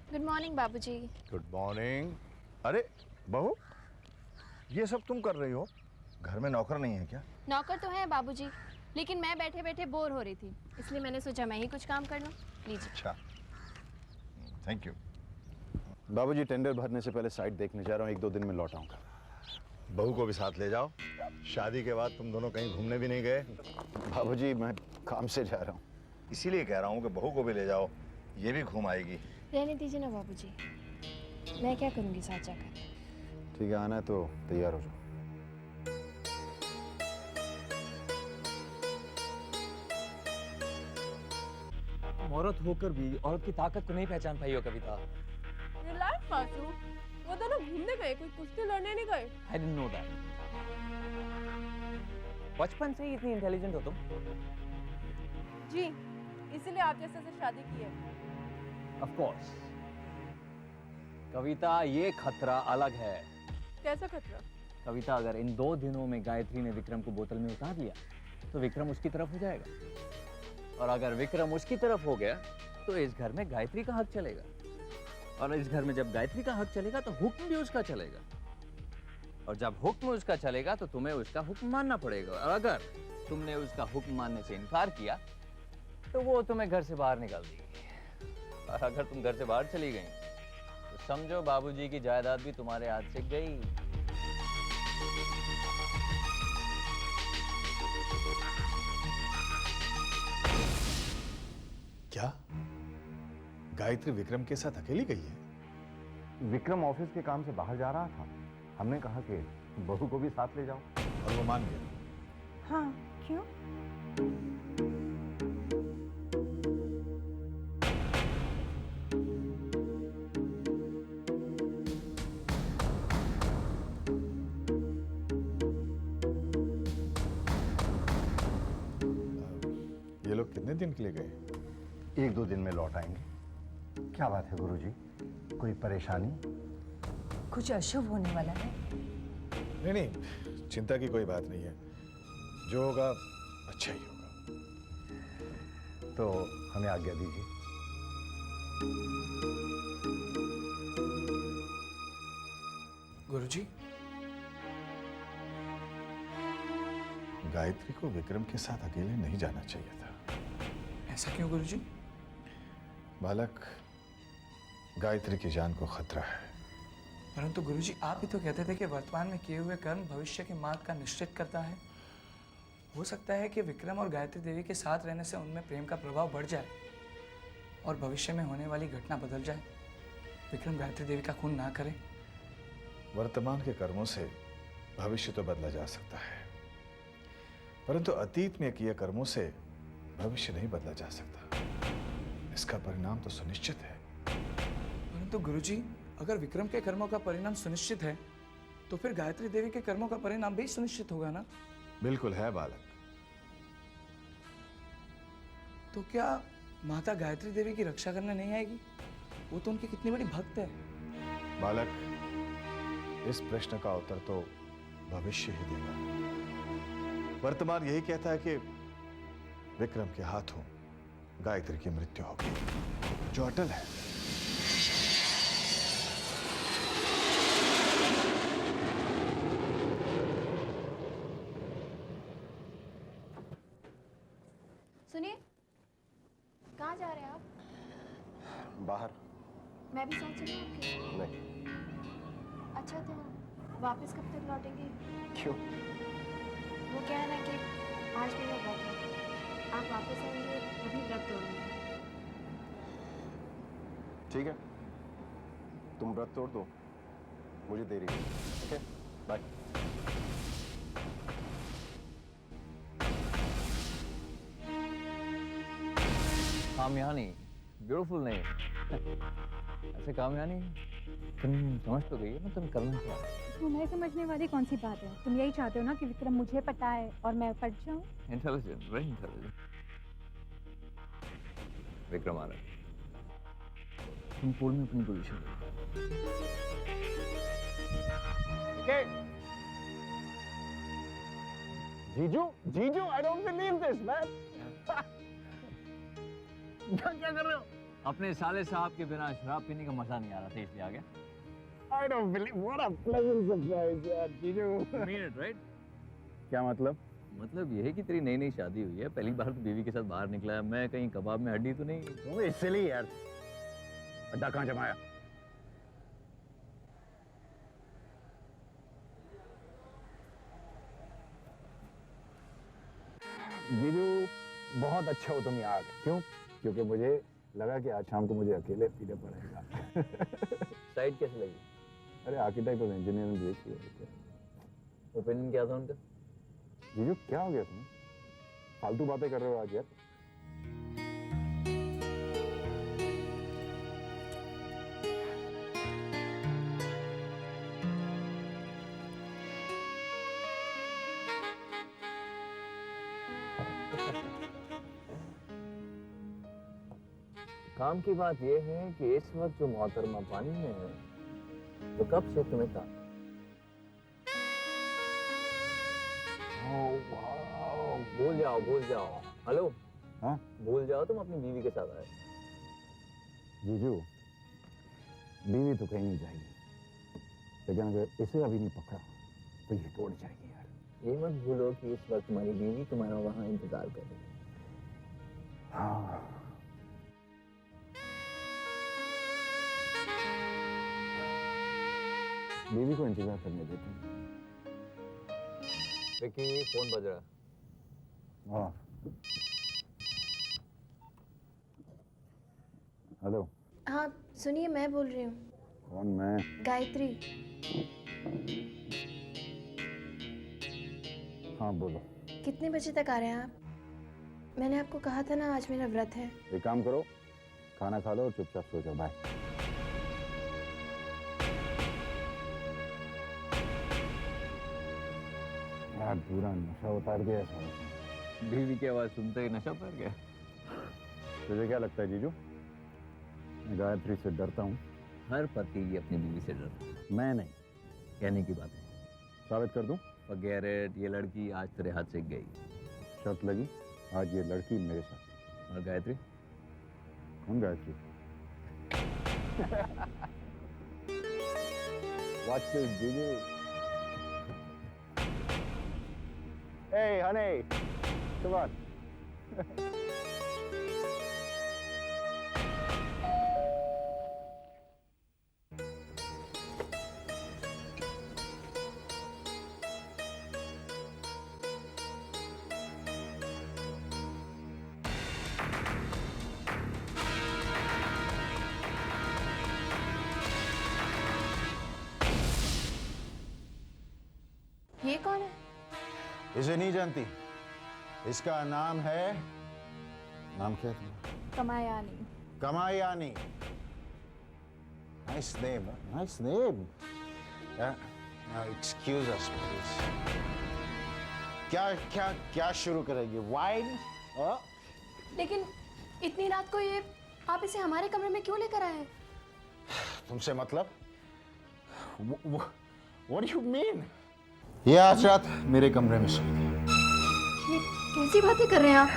गुड मॉर्निंग बाबूजी। Good morning. अरे बहू, ये सब तुम कर रही हो? घर में नौकर नहीं है क्या? नौकर तो है बाबूजी, लेकिन मैं बैठे बैठे बोर हो रही थी, इसलिए मैंने सोचा मैं ही कुछ काम कर लूं। लीजिए। अच्छा, थैंक यू। बाबूजी, टेंडर भरने से पहले साइट देखने जा रहा हूँ, 1-2 दिन में लौट आऊंगा। बहू को भी साथ ले जाओ। शादी के बाद तुम दोनों कहीं घूमने भी नहीं गए। बाबूजी, मैं काम से जा रहा हूँ। इसीलिए कह रहा हूँ कि बहू को भी ले जाओ, ये भी घूम आएगी। रहने दीजिए ना बाबूजी, मैं क्या करूँगी साथ जाकर। ठीक है, आना है तो तैयार हो जाओ। औरत होकर भी औरत की ताकत को नहीं पहचान पाई हो कविता। रिलैक्स मासू, वो दोनों घूमने गए, कोई कुश्ती लड़ने नहीं गए। I didn't know that. बचपन से ही इतनी इंटेलिजेंट हो तुम। जी, इसीलिए आप जैसे से शादी की है। Of course. कविता, ये खतरा अलग है। कैसा खतरा? कविता, अगर इन 2 दिनों में गायत्री ने विक्रम को बोतल में उतार लिया तो विक्रम उसकी तरफ हो जाएगा, और अगर विक्रम उसकी तरफ हो गया तो इस घर में गायत्री का हक चलेगा, और इस घर में जब गायत्री का हक चलेगा तो हुक्म भी उसका चलेगा, और जब हुक्म उसका चलेगा तो तुम्हें उसका हुक्म मानना पड़ेगा, और अगर तुमने उसका हुक्म मानने से इनकार किया तो वो तुम्हें घर से बाहर निकाल देगी, और अगर तुम घर से बाहर चली गई तो समझो बाबूजी की जायदाद भी तुम्हारे हाथ से गई। क्या गायत्री विक्रम के साथ अकेली गई है? विक्रम ऑफिस के काम से बाहर जा रहा था, हमने कहा कि बहू को भी साथ ले जाओ, और वो मान गया। हाँ, क्यों? ये लोग कितने दिन के लिए गए? 1-2 दिन में लौट आएंगे। क्या बात है गुरुजी, कोई परेशानी? कुछ अशुभ होने वाला है? नहीं नहीं, चिंता की कोई बात नहीं है, जो होगा अच्छा ही होगा। तो हमें आज्ञा दीजिए। गुरुजी, गायत्री को विक्रम के साथ अकेले नहीं जाना चाहिए था। ऐसा क्यों गुरुजी? बालक, गायत्री की जान को खतरा है। परंतु गुरुजी, आप ही तो कहते थे कि वर्तमान में किए हुए कर्म भविष्य के मार्ग का निश्चित करता है। हो सकता है कि विक्रम और गायत्री देवी के साथ रहने से उनमें प्रेम का प्रभाव बढ़ जाए और भविष्य में होने वाली घटना बदल जाए। विक्रम गायत्री देवी का खून ना करे। वर्तमान के कर्मों से भविष्य तो बदला जा सकता है, परंतु अतीत में किए कर्मों से भविष्य नहीं बदला जा सकता। इसका परिणाम तो सुनिश्चित है। परंतु गुरुजी, अगर विक्रम के कर्मों का परिणाम सुनिश्चित है तो फिर गायत्री देवी के कर्मों का परिणाम भी सुनिश्चित होगा ना? बिल्कुल है बालक। तो क्या माता गायत्री देवी की रक्षा करने नहीं आएगी? वो तो उनकी कितनी बड़ी भक्त है। बालक, इस प्रश्न का उत्तर तो भविष्य ही देगा। वर्तमान यही कहता है कि विक्रम के हाथों गायत्री की मृत्यु होगी, जो अटल है। सुनिए, कहाँ जा रहे हैं आप? बाहर। मैं भी साथ चलूं आपके? नहीं। अच्छा, तो वापस कब तक लौटेंगे? क्यों? वो क्या है ना कि आज मेरा व्रत है, आप वापस आएंगे तभी व्रत तोड़ूंगा। ठीक है, तुम व्रत तोड़ दो, मुझे देरी है। Okay, bye. Kamayani, beautiful name. ऐसे कामयानी, तुम समझ तो गई है ना तुम करना क्या है? तुम्हें समझने वाली कौन सी बात है? तुम यही चाहते हो ना कि विक्रम मुझे पटाए और मैं पट जाऊं? Intelligent, very intelligent. विक्रम आ रहा है, तुम पूल में अपनी पोजीशन लो। जीजू, जीजू, I don't believe this, man. क्या कर रहे हो? अपने साले साहब के बिना शराब पीने का मजा नहीं आ रहा था, इसलिए आ गया। I don't believe. What a pleasant surprise, यार, जीजू। You mean it, right? क्या मतलब? मतलब ये है कि तेरी नई नई शादी हुई है, पहली बार तो बीवी के साथ बाहर निकला है। मैं कहीं कबाब में हड्डी तो नहीं? इसलिए यार। अड्डा कहाँ जमाया? जीजू बहुत अच्छा हो तुम यहाँ आ गए। क्यों? क्योंकि मुझे लगा कि आज शाम को मुझे अकेले पीने पड़ेगा। साइड कैसे लगी? अरे आर्किटेक्ट और इंजीनियरिंग देखी है। ओपिनियन क्या था उनका? जीजू क्या हो गया तुम्हें? फालतू बातें कर रहे हो आज यार। काम की बात यह है कि इस वक्त जो मोहतरमा पानी में है तो कब से तुम्हें था? भूल जाओ। हेलो, हाँ भूल जाओ तुम अपनी बीवी के साथ आए। जीजू बीवी तो कहीं नहीं जाएगी, लेकिन अगर इसे अभी नहीं पकड़ा तो ये तोड़ जाएगी यार। ये मत भूलो कि इस वक्त तुम्हारी बीवी तुम्हारा वहां इंतजार कर रही है। हाँ बीवी को इंतजार करने देती हूँ। विकी फोन बज रहा। हाँ हेलो। हाँ सुनिए, मैं बोल रही हूँ। कौन? मैं? गायत्री। हाँ बोलो। कितने बजे तक आ रहे हैं आप? मैंने आपको कहा था ना आज मेरा व्रत है। एक काम करो, खाना खा लो और चुपचाप सो जाओ। बाय। यार पूरा नशा उतार दिया है। बीवी की आवाज सुनते ही नशा उतर गया। तुझे क्या लगता है जीजू, मैं गायत्री से डरता हूँ? हर पति अपनी बीवी से डरता है। मैं नहीं। कहने की बात है। साबित कर दूं? गैरेट, ये लड़की आज तेरे हाथ से गई। शर्त लगी, आज ये लड़की मेरे साथ। और गायत्री? कौन गायत्री? Watch this, जीजू। Hey, honey, come on. ये कौन है? इसे नहीं जानती? इसका नाम है, नाम क्या है? Kamayani. Kamayani. Nice name, nice name. Now excuse us please. क्या क्या क्या शुरू करेंगे? वाइन? लेकिन इतनी रात को ये आप इसे हमारे कमरे में क्यों लेकर आए हैं? तुमसे मतलब? What do you mean? ये आज रात मेरे कमरे में सोएगी। ये कैसी बातें कर रहे हैं आप?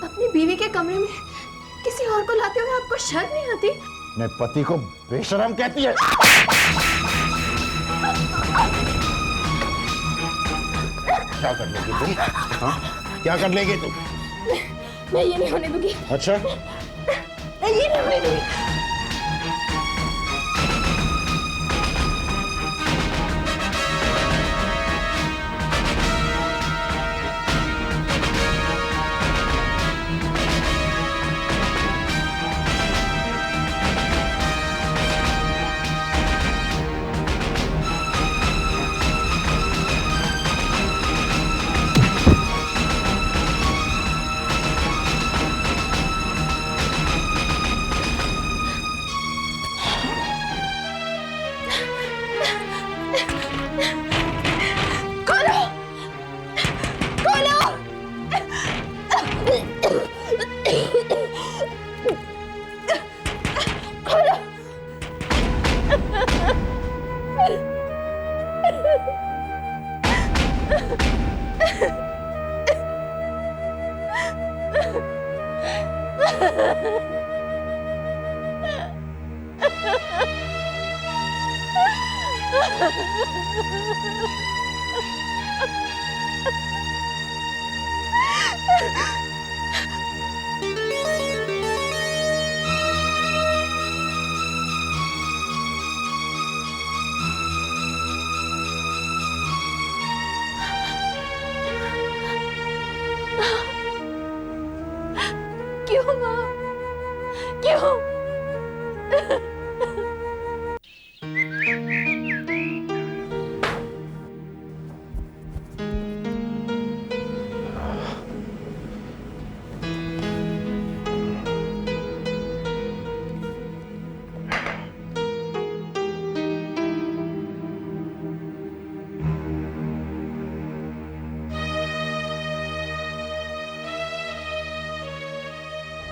अपनी बीवी के कमरे में किसी और को लाते हुए आपको शर्म नहीं आती? मैं पति को बेशरम कहती है? क्या कर लेगी तुम? हाँ? क्या कर लेगी तुम? मैं ये नहीं होने दूंगी। अच्छा? मैं ये नहीं होने दूंगी।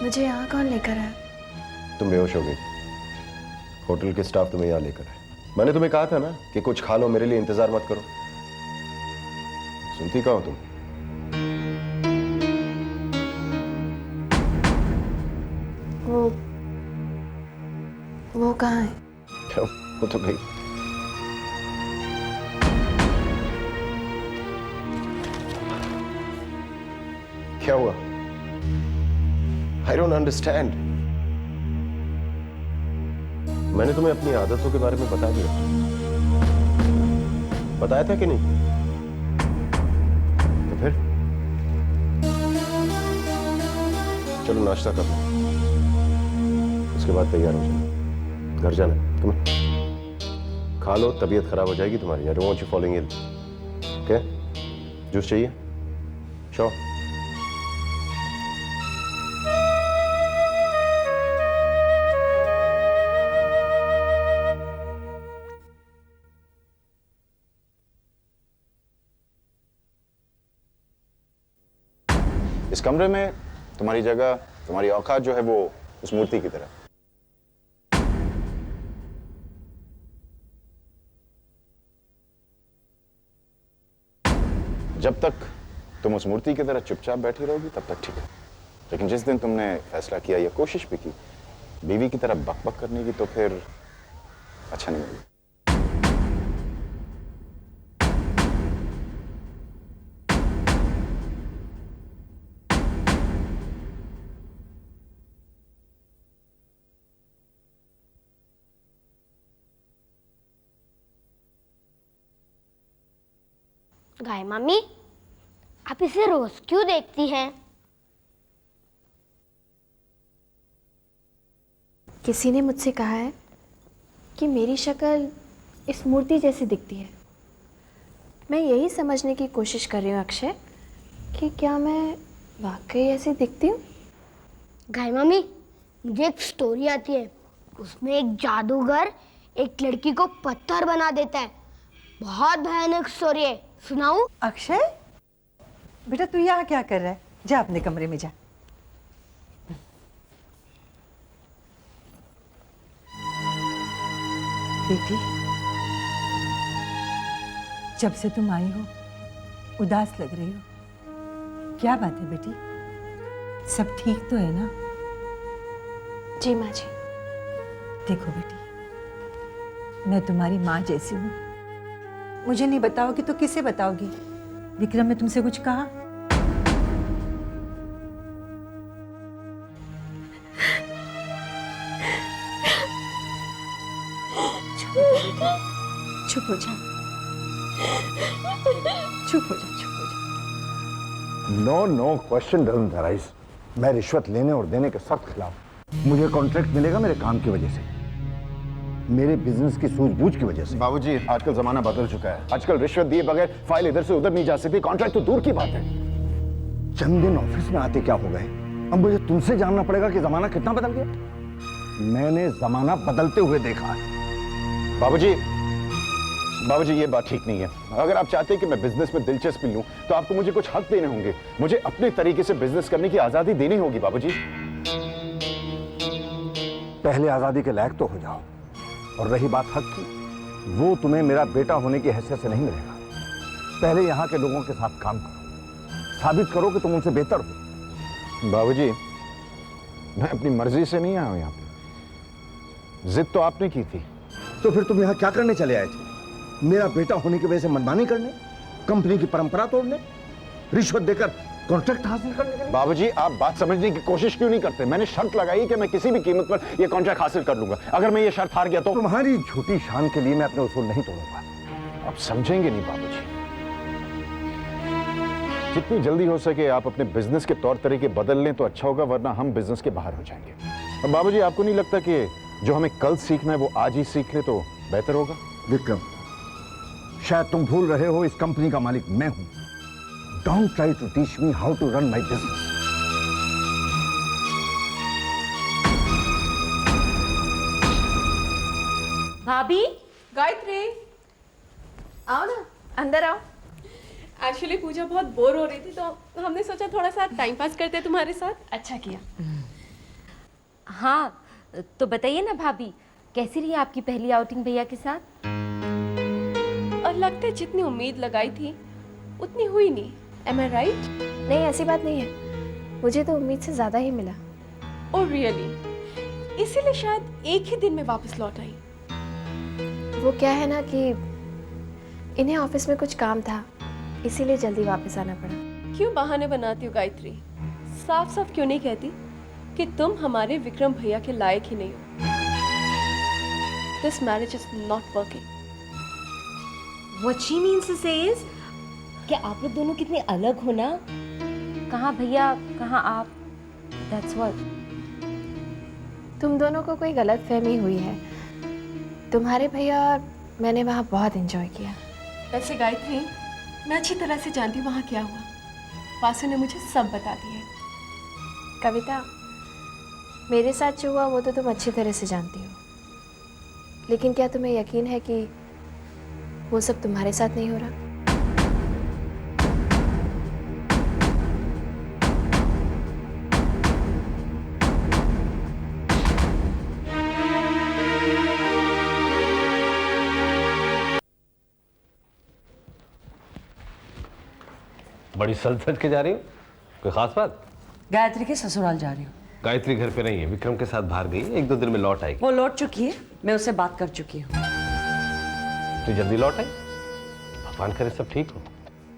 मुझे यहाँ कौन लेकर आया? तुम बेहोश हो गई। होटल के स्टाफ तुम्हें यहाँ लेकर आए। मैंने तुम्हें कहा था ना कि कुछ खा लो, मेरे लिए इंतजार मत करो। सुनती कहाँ हो तुम? वो कहाँ है? क्या वो तो गई। क्या हुआ? I don't understand. मैंने तुम्हें अपनी आदतों के बारे में बता दिया। बताया था कि नहीं? तो फिर चलो नाश्ता कर लो, उसके बाद तैयार हो जाओ, घर जाना है तुम्हें। खा लो, तबीयत खराब हो जाएगी तुम्हारी। I don't want you falling ill. Okay? Juice चाहिए? Sure. इस कमरे में तुम्हारी जगह, तुम्हारी औकात जो है वो उस मूर्ति की तरह। जब तक तुम उस मूर्ति की तरह चुपचाप बैठी रहोगी तब तक ठीक है, लेकिन जिस दिन तुमने फैसला किया या कोशिश भी की बीवी की तरह बक करने की, तो फिर अच्छा नहीं लगेगा। गाय मम्मी, आप इसे रोज क्यों देखती हैं? किसी ने मुझसे कहा है कि मेरी शक्ल इस मूर्ति जैसी दिखती है। मैं यही समझने की कोशिश कर रही हूँ अक्षय कि क्या मैं वाकई ऐसी दिखती हूँ। गाय मम्मी, मुझे एक स्टोरी आती है, उसमें एक जादूगर एक लड़की को पत्थर बना देता है। बहुत भयानक स्टोरी है, सुनाऊं? अक्षय, बेटा तू यहाँ क्या कर रहा है? जा अपने कमरे में जा। बेटी, जब से तुम आई हो उदास लग रही हो, क्या बात है बेटी? सब ठीक तो है ना? जी माँ जी। देखो बेटी, मैं तुम्हारी माँ जैसी हूँ। मुझे नहीं बताओगी तो किसे बताओगी? विक्रम ने तुमसे कुछ कहा? चुप हो जा, चुप हो जा, चुप हो जा। No question doesn't arise. मैं रिश्वत लेने और देने के सख्त खिलाफ। मुझे कॉन्ट्रैक्ट मिलेगा मेरे काम की वजह से, मेरे बिजनेस की सूझबूझ की वजह से। बाबूजी, आजकल जमाना बदल चुका है। आजकल रिश्वत दिए बगैर फाइल इधर से उधर नहीं जा सकती, कॉन्ट्रैक्ट तो दूर की बात है। चंद दिन ऑफिस में आते क्या हो गए, अब मुझे तुमसे जानना पड़ेगा कि जमाना कितना बदल गया। मैंने जमाना बदलते हुए देखा है। बाबूजी ये बात ठीक नहीं है। अगर आप चाहते हैं कि मैं बिजनेस में दिलचस्पी लूं तो आपको मुझे कुछ हक देने होंगे। मुझे अपने तरीके से बिजनेस करने की आजादी देनी होगी बाबूजी। पहले आजादी के लायक तो हो जाओ, और रही बात हक की, वो तुम्हें मेरा बेटा होने की हैसियत से नहीं मिलेगा। पहले यहाँ के लोगों के साथ काम करो, साबित करो कि तुम उनसे बेहतर हो। बाबूजी, मैं अपनी मर्जी से नहीं आया हूं यहाँ पे, जिद तो आपने की थी। तो फिर तुम यहाँ क्या करने चले आए थे? मेरा बेटा होने की वजह से मनमानी करने, कंपनी की परंपरा तोड़ने, रिश्वत देकर कॉन्ट्रैक्ट हासिल करने के लिए? बाबूजी, आप बात समझने की कोशिश क्यों नहीं करते? मैंने शर्त लगाई कि मैं किसी भी कीमत पर यह कॉन्ट्रैक्ट हासिल कर लूंगा। अगर मैं ये शर्त हार गया तो तुम्हारी झूठी शान के लिए मैं अपने उसूल नहीं तोड़ूंगा। आप समझेंगे नहीं बाबूजी। जितनी जल्दी हो सके आप अपने बिजनेस के तौर तरीके बदल लें तो अच्छा होगा, वरना हम बिजनेस के बाहर हो जाएंगे। और बाबूजी, आपको नहीं लगता कि जो हमें कल सीखना है वो आज ही सीख ले तो बेहतर होगा? विक्रम, शायद तुम भूल रहे हो, इस कंपनी का मालिक मैं हूं। Don't try to teach me how to run my business. भाभी, गायत्री, आओ ना, अंदर आओ। एक्चुअली पूजा बहुत बोर हो रही थी तो हमने सोचा थोड़ा सा टाइम पास करते तुम्हारे साथ। अच्छा किया। हाँ, तो बताइए ना भाभी, कैसी रही आपकी पहली आउटिंग भैया के साथ? और लगता है जितनी उम्मीद लगाई थी उतनी हुई नहीं। Am I right? नहीं, ऐसी बात नहीं है, मुझे तो उम्मीद से ज़्यादा ही मिला। Oh really? इसीलिए शायद एक ही दिन में वापस लौट आई। वो क्या है ना कि इन्हें ऑफिस में कुछ काम था, इसीलिए जल्दी वापस आना पड़ा। क्यों बहाने बनाती हो गायत्री? साफ साफ क्यों नहीं कहती कि तुम हमारे विक्रम भैया के लायक ही नहीं हो? This marriage is not working. What she means to say is कि आप लोग दोनों कितने अलग हो ना, कहाँ भैया कहाँ आप, that's what। तुम दोनों को कोई गलतफहमी हुई है। तुम्हारे भैया और मैंने वहाँ बहुत एंजॉय किया। वैसे गायत्री, मैं अच्छी तरह से जानती हूँ वहाँ क्या हुआ। वासु ने मुझे सब बता दिया है। कविता, मेरे साथ जो हुआ वो तो तुम अच्छी तरह से जानती हो, लेकिन क्या तुम्हें यकीन है कि वो सब तुम्हारे साथ नहीं हो रहा? बड़ी सज सज के जा रही हो, कोई खास बात? गायत्री के ससुराल जा रही हूँ। गायत्री घर पे नहीं है, विक्रम के साथ बाहर गई है, 1-2 दिन में लौट आएगी। वो लौट चुकी है, मैं उससे बात कर चुकी हूँ। तू जल्दी लौट आई, भगवान करे सब ठीक हो।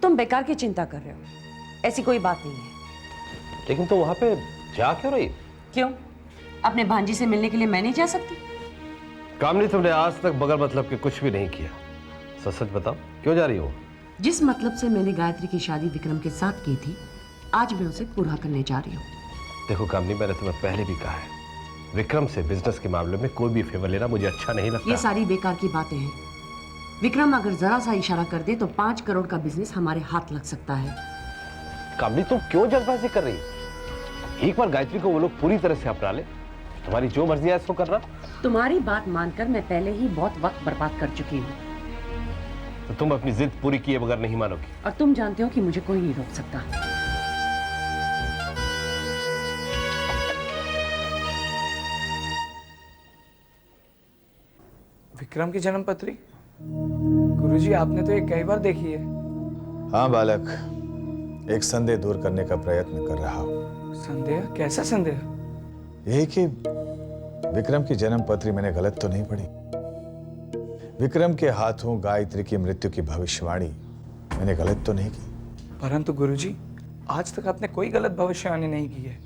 तुम बेकार की चिंता कर रहे हो, ऐसी कोई बात नहीं है। लेकिन तुम वहां पे जा क्यों रही? क्यों? अपने भांजी से मिलने के लिए मैं नहीं जा सकती? कामनी, तुमने आज तक बगैर मतलब के कुछ भी नहीं किया, सच सच बताओ, क्यों जा रही हो? जिस मतलब से मैंने गायत्री की शादी विक्रम के साथ की थी, आज मैं उसे पूरा करने जा रही हूँ। देखो कामनी, मैंने तुम्हें पहले भी कहा है, विक्रम से बिजनेस के मामले में कोई भी फेवर लेना मुझे अच्छा नहीं लगता। ये सारी बेकार की बातें हैं। विक्रम अगर जरा सा इशारा कर दे तो 5 करोड़ का बिजनेस हमारे हाथ लग सकता है। कामनी, तुम क्यों जल्दबाजी कर रही? एक बार गायत्री को वो लोग पूरी तरह से अपना ले, तुम्हारी जो मर्जी है इसको करना। तुम्हारी बात मानकर मैं पहले ही बहुत वक्त बर्बाद कर चुकी हूँ। तो तुम अपनी जिद पूरी किए बगैर नहीं मानोगी। और तुम जानते हो कि मुझे कोई नहीं रोक सकता। विक्रम की जन्म पत्री? गुरुजी, आपने तो ये कई बार देखी है। हाँ बालक, एक संदेह दूर करने का प्रयत्न कर रहा हूँ। संदेह? कैसा संदेह? यही कि विक्रम की जन्म पत्री मैंने गलत तो नहीं पढ़ी। विक्रम के हाथों गायत्री की मृत्यु की भविष्यवाणी मैंने गलत तो नहीं की। परंतु गुरुजी, आज तक आपने कोई गलत भविष्यवाणी नहीं की है।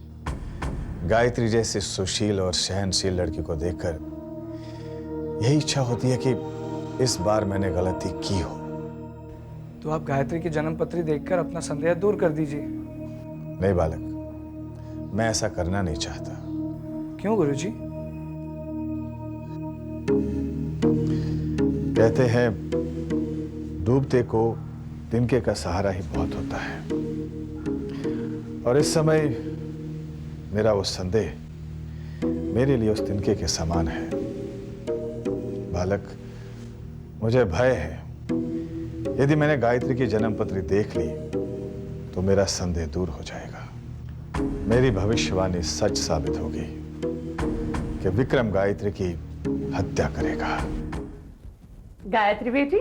गायत्री जैसी सुशील और सहनशील लड़की को देखकर यही इच्छा होती है कि इस बार मैंने गलती की हो। तो आप गायत्री की जन्म पत्री देखकर अपना संदेह दूर कर दीजिए। नहीं बालक, मैं ऐसा करना नहीं चाहता। क्यों गुरुजी? कहते हैं डूबते को तिनके का सहारा ही बहुत होता है, और इस समय मेरा वो संदेह मेरे लिए उस तिनके के समान है। बालक, मुझे भय है यदि मैंने गायत्री की जन्म पत्री देख ली तो मेरा संदेह दूर हो जाएगा। मेरी भविष्यवाणी सच साबित होगी कि विक्रम गायत्री की हत्या करेगा। गायत्री बेटी,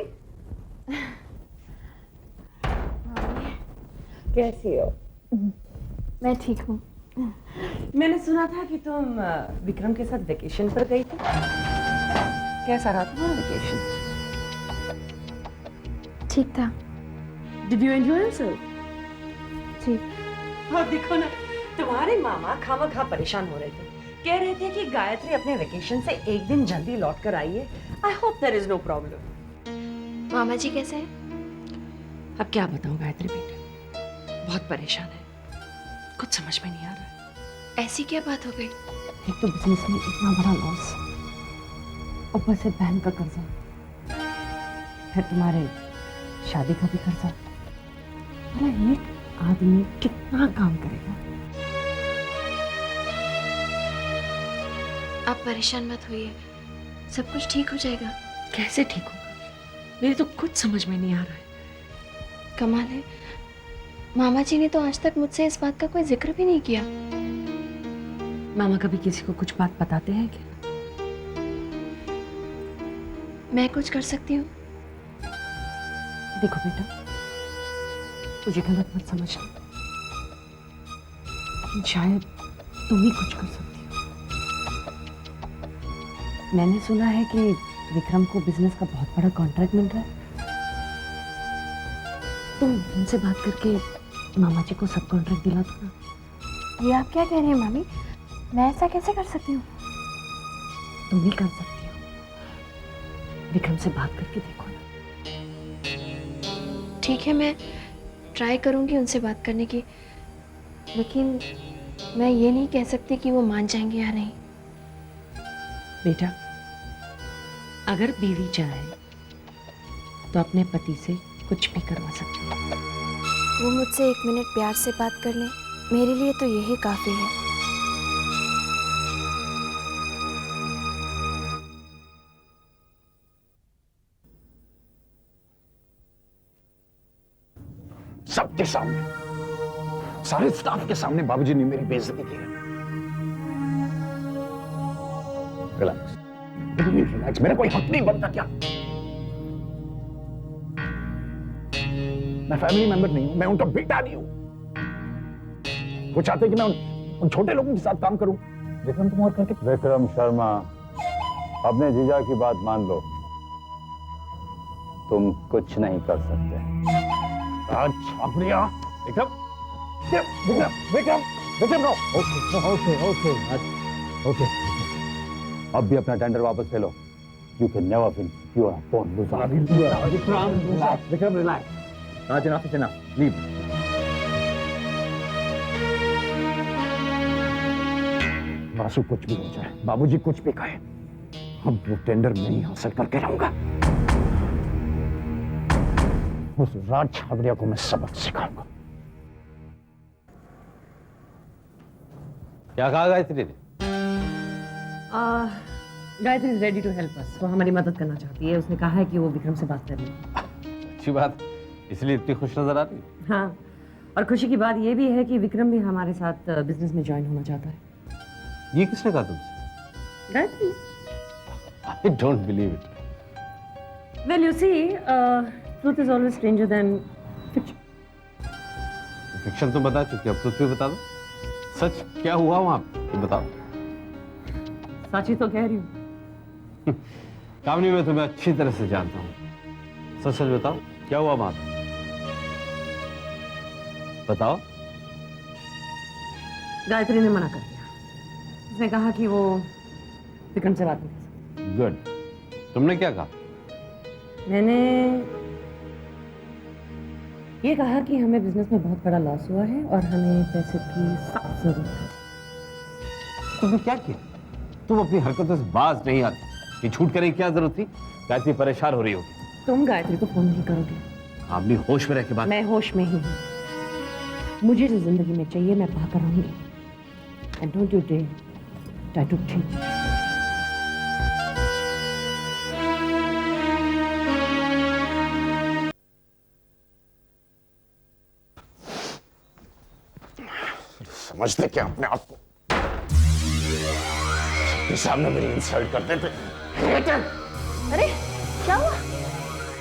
कैसी हो? मैं ठीक हूँ। मैंने सुना था कि तुम विक्रम के साथ वेकेशन पर गई थी। कैसा रहा तुम्हारा वेकेशन? ठीक था। Did you enjoy yourself? जी। और देखो ना, तुम्हारे मामा खामखा परेशान हो रहे थे, कह रहे थे कि गायत्री अपने वेकेशन से एक दिन जल्दी लौट कर आई है। I hope there is no problem. मामा जी कैसे हैं? अब क्या बताऊं गायत्री बेटे, बहुत परेशान है, कुछ समझ में नहीं आ रहा है। ऐसी क्या बात हो गई? एक तो बिजनेस में इतना बड़ा लॉस, ऊपर से बहन का कर्जा, फिर तुम्हारे शादी का भी कर्जा। भला एक आदमी कितना काम करेगा? आप परेशान मत होइए, सब कुछ ठीक हो जाएगा। कैसे ठीक होगा? मेरी तो कुछ समझ में नहीं आ रहा है। कमाल है, मामा जी ने तो आज तक मुझसे इस बात का कोई जिक्र भी नहीं किया। मामा कभी किसी को कुछ बात बताते हैं क्या? मैं कुछ कर सकती हूँ? देखो बेटा, मुझे गलत मत समझना, लेकिन शायद तुम ही कुछ कर सकती हो। मैंने सुना है कि विक्रम को बिजनेस का बहुत बड़ा कॉन्ट्रैक्ट मिल रहा है। तुम उनसे बात करके मामा जी को सब कॉन्ट्रैक्ट दिला दो ना। ये आप क्या कह रहे हैं मामी? मैं ऐसा कैसे कर सकती हूँ? तुम ही कर सकती हो। विक्रम से बात करके देखो ना। ठीक है, मैं ट्राई करूँगी उनसे बात करने की, लेकिन मैं ये नहीं कह सकती कि वो मान जाएंगे या नहीं। बेटा, अगर बीवी चाहे तो अपने पति से कुछ भी करवा सकती है। वो मुझसे 1 मिनट प्यार से बात कर लें, मेरे लिए तो यही काफ़ी है। सबके सामने, सारे स्टाफ के सामने बाबूजी ने मेरी बेइज्जती की है। रिलैक्स, रिलैक्स, मेरा कोई हक नहीं बनता क्या? मैं फैमिली मेंबर नहीं हूं, मैं उनका बेटा नहीं हूं। वो चाहते कि मैं उन छोटे लोगों के साथ काम करूं। विक्रम तुम और करके। विक्रम शर्मा, अपने जीजा की बात मान लो, तुम कुछ नहीं कर सकते। अच्छा Priya, Vikram, Vikram, Vikram, Vikram, no. Okay, okay, okay. अब भी अपना टेंडर वापस ले लो। You can never win. You are born loser. Vikram, relax. Not enough is enough. Leave. Vasu, कुछ भी हो जाए, बाबूजी कुछ भी कहे, अब वो टेंडर मैं ही हासिल करके रहूंगा। उस राज छाबड़िया को मैं सबक सिखाऊंगा। क्या कहा गायत्री ने? Gayatri is ready to help us. वो हमारी मदद करना चाहती है। उसने कहा है कि वो विक्रम से बात कर ले। अच्छी बात, इसलिए इतनी खुश नजर आ रही। हाँ, और खुशी की बात ये भी है कि विक्रम भी हमारे साथ बिजनेस में ज्वाइन होना चाहता है। ये किसने कहा तुमसे? Gayatri. I don't believe it. Well you see, truth is always stranger than fiction. Fiction तो बता चुकी, अब ट्रूथ भी बता दो। सच क्या हुआ वहां पे बताओ। सच ही तो कह रही हूँ। कामनी, मैं तुम्हें अच्छी तरह से जानता हूँ। सच सच बताओ, क्या हुआ वहां पे? बताओ। गायत्री ने मना कर दिया। उसने कहा कि वो विक्रम से बात नहीं कर सकती। गुड। तुमने क्या कहा? मैंने ये कहा कि हमें बिजनेस में बहुत बड़ा लॉस हुआ है और हमें पैसे की सख्त जरूरत है। तुमने क्या किया? तुम अपनी हरकतों से बाज नहीं आती। ये छूट करने की क्या जरूरत थी? गायत्री परेशान हो रही होगी। तुम गायत्री को फोन नहीं करोगे। अपनी होश में रह के बात। मैं होश में ही हूँ। मुझे जो जिंदगी में चाहिए मैं पाकर रहूंगी। And don't you dare try to change. समझते क्या अपने आप को? सबके सामने मेरी इंसल्ट करते थे। अरे क्या हुआ?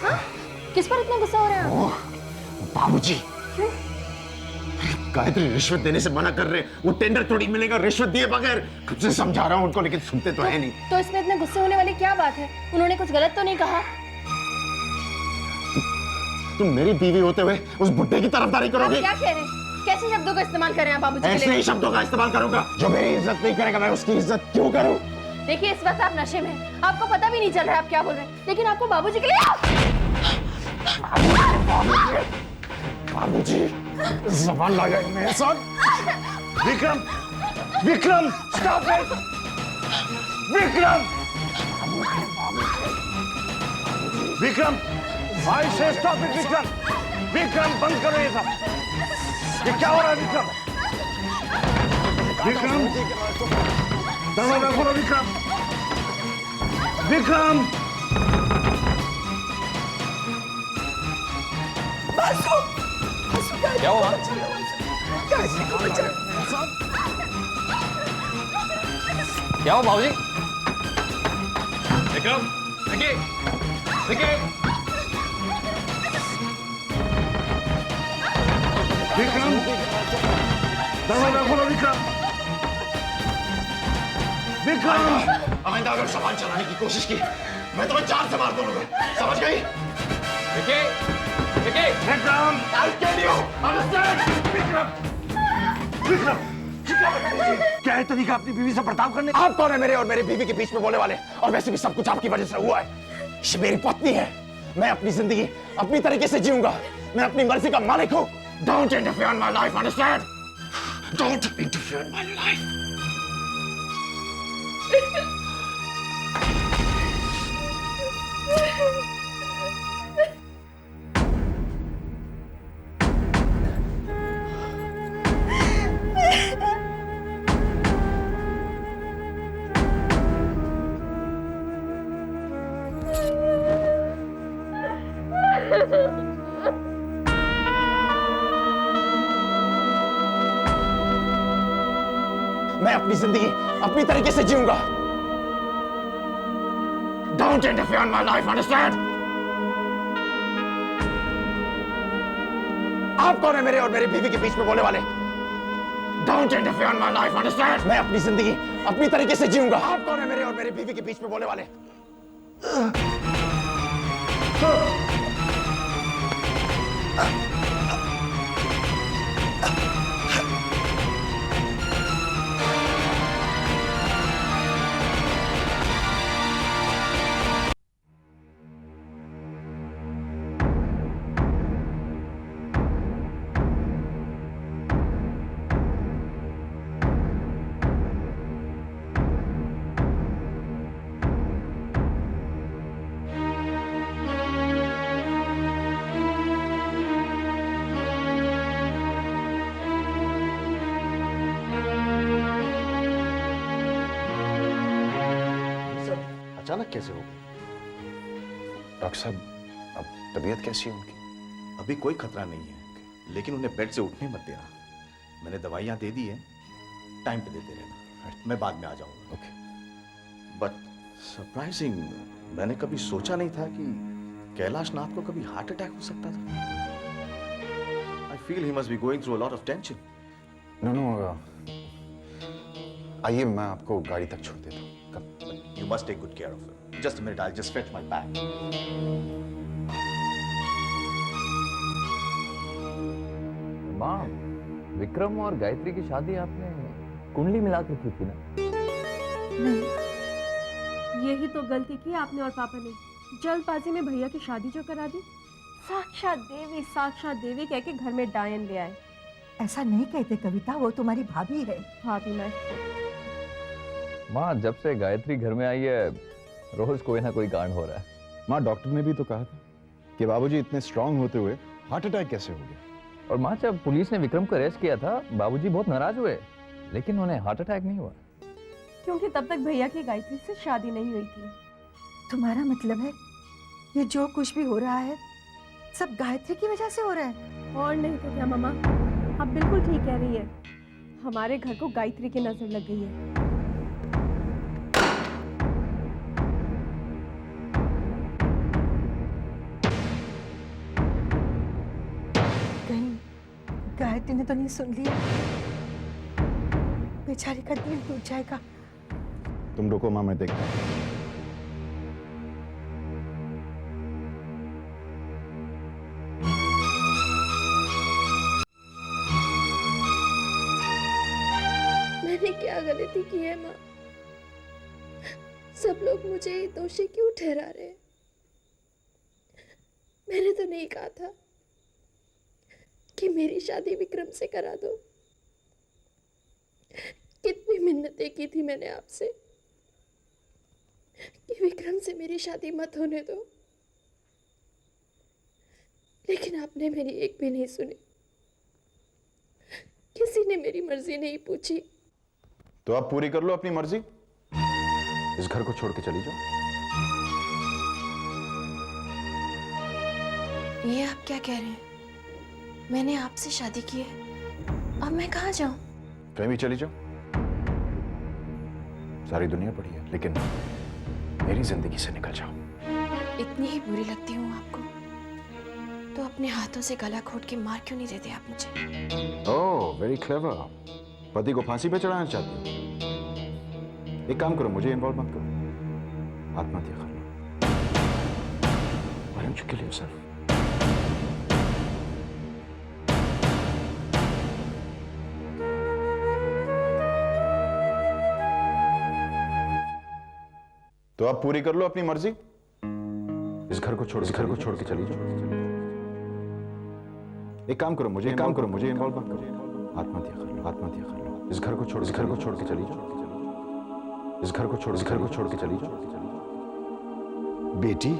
हाँ? किस पर इतना गुस्सा हो रहा है? बाबूजी, गायत्री रिश्वत देने से मना कर रहे। वो टेंडर थोड़ी मिलेगा रिश्वत दिए बगैर। कब से समझा रहा हूँ उनको, लेकिन सुनते तो है नहीं। तो इसमें इतने गुस्से होने वाली क्या बात है? उन्होंने कुछ गलत तो नहीं कहा? तुम मेरी बीवी होते हुए उस बुड्ढे की तरफदारी करोगे? आप क्या कह रहे हैं? कैसे शब्दों का इस्तेमाल कर रहे हैं बाबूजी के लिए? ऐसे ही शब्दों का इस्तेमाल करूंगा। जो मेरी इज्जत नहीं करेगा मैं उसकी इज्जत क्यों करूं? देखिए, इस वक्त आप नशे में हैं। आपको पता भी नहीं चल रहा है आप क्या बोल रहे हैं, लेकिन आपको बाबूजी के लिए बाबूजी ज़बान लगाए मेरे साथ। Vikram, Vikram, stop it! Vikram, Vikram, I say stop it. Vikram, Vikram, बंद करो ये सब। ये क्या हो रहा है विक्रम? विक्रम, दरवाजा खोलो विक्रम। विक्रम, क्या हुआ? क्या हो बाबूजी? विक्रम, विकी, विकी। विक्रम, दरवाजा खोलो विक्रम। विक्रम, आइंदा अगर सामान चलाने की कोशिश की मैं तुम्हें जान से मार दूंगा, समझ गई? Vicky, Vicky. Vikram, I'll kill you, understand? Vikram, क्या है तरीका अपनी बीवी से बर्ताव करने? आप कौन है मेरे और मेरी बीवी के बीच में बोलने वाले? और वैसे भी सब कुछ आपकी वजह से हुआ है। ये मेरी पत्नी है, मैं अपनी जिंदगी अपनी तरीके से जीऊंगा, मैं अपनी मर्जी का मालिक हूँ। Don't interfere in my life, understand? Don't interfere in my life. मैं अपनी जिंदगी अपनी तरीके से जीऊंगा। Don't interfere in my life, understand? आप कौन है मेरे और मेरी बीवी के बीच में बोलने वाले? Don't interfere in my life, understand? मैं अपनी जिंदगी अपनी तरीके से जीऊंगा। आप कौन है मेरे और मेरी बीवी के बीच में बोलने वाले? अचानक कैसे हो गई? डॉक्टर साहब, अब तबीयत कैसी है उनकी? अभी कोई खतरा नहीं है, लेकिन उन्हें बेड से उठने मत देना। मैंने दवाइयां दे दी हैं, टाइम पे देते रहना। मैं बाद में आ जाऊंगा। ओके। बट सरप्राइजिंग, मैंने कभी सोचा नहीं था कि कैलाश नाथ को कभी हार्ट अटैक हो सकता था। I feel he must be going through a lot of tension. No, आइए मैं आपको गाड़ी तक छोड़ देता हूँ। You must take good care of her. Just a minute, I'll just fetch my bag. माँ, विक्रम और गायत्री की शादी आपने कुंडली मिलाकर की थी ना? नहीं, यही तो गलती की आपने और पापा ने। जल्दबाजी में भैया की शादी जो करा दी। साक्षात देवी कह के घर में डायन ले आए। ऐसा नहीं कहते कविता, वो तुम्हारी भाभी है। भाभी मैं माँ, जब से गायत्री घर में आई है रोज कोई ना कोई कांड हो रहा है। माँ, डॉक्टर ने भी तो कहा था कि बाबूजी इतने स्ट्रांग होते हुए हार्ट अटैक कैसे हो गया। और माँ, जब पुलिस ने विक्रम को अरेस्ट किया था बाबूजी बहुत नाराज हुए, लेकिन उन्हें हार्ट अटैक नहीं हुआ। क्योंकि तब तक भैया की गायत्री से शादी नहीं हुई थी। तुम्हारा मतलब है ये जो कुछ भी हो रहा है सब गायत्री की वजह से हो रहा है? और नहीं तो क्या मामा, आप बिल्कुल ठीक कह रही है। हमारे घर को गायत्री की नजर लग गई है। गायत्री ने तो नहीं सुन लिया? बेचारी का दिल टूट जाएगा। तुम रुको माँ, मैं देखता हूँ। मैंने क्या गलती की है माँ? सब लोग मुझे दोषी क्यों ठहरा रहे हैं? मैंने तो नहीं कहा था कि मेरी शादी विक्रम से करा दो। कितनी मिन्नतें की थी मैंने आपसे कि विक्रम से मेरी शादी मत होने दो, लेकिन आपने मेरी एक भी नहीं सुनी। किसी ने मेरी मर्जी नहीं पूछी। तो आप पूरी कर लो अपनी मर्जी, इस घर को छोड़ के चली जाओ। ये आप क्या कह रहे हैं? मैंने आपसे शादी की है, अब मैं कहाँ जाऊं? कहीं भी चली जाओ, सारी दुनिया पड़ी है, लेकिन मेरी जिंदगी से निकल जाओ। इतनी ही बुरी लगती हूँ आपको तो अपने हाथों से गला घोट के मार क्यों नहीं देते आप मुझे? ओह, वेरी क्लेवर। पति को फांसी पे चढ़ाना चाहती हो? एक काम करो, मुझे इन्वॉल्व मत करो, आत्महत्या कर लो। Why don't you kill yourself? तो आप पूरी कर लो अपनी मर्जी, इस घर को छोड़ के चली जाओ। एक काम करो, मुझे इन्वॉल्व मत करो, आत्महत्या कर लो। इस घर को छोड़ के चली जाओ। इस घर को छोड़ के चली जाओ। बेटी,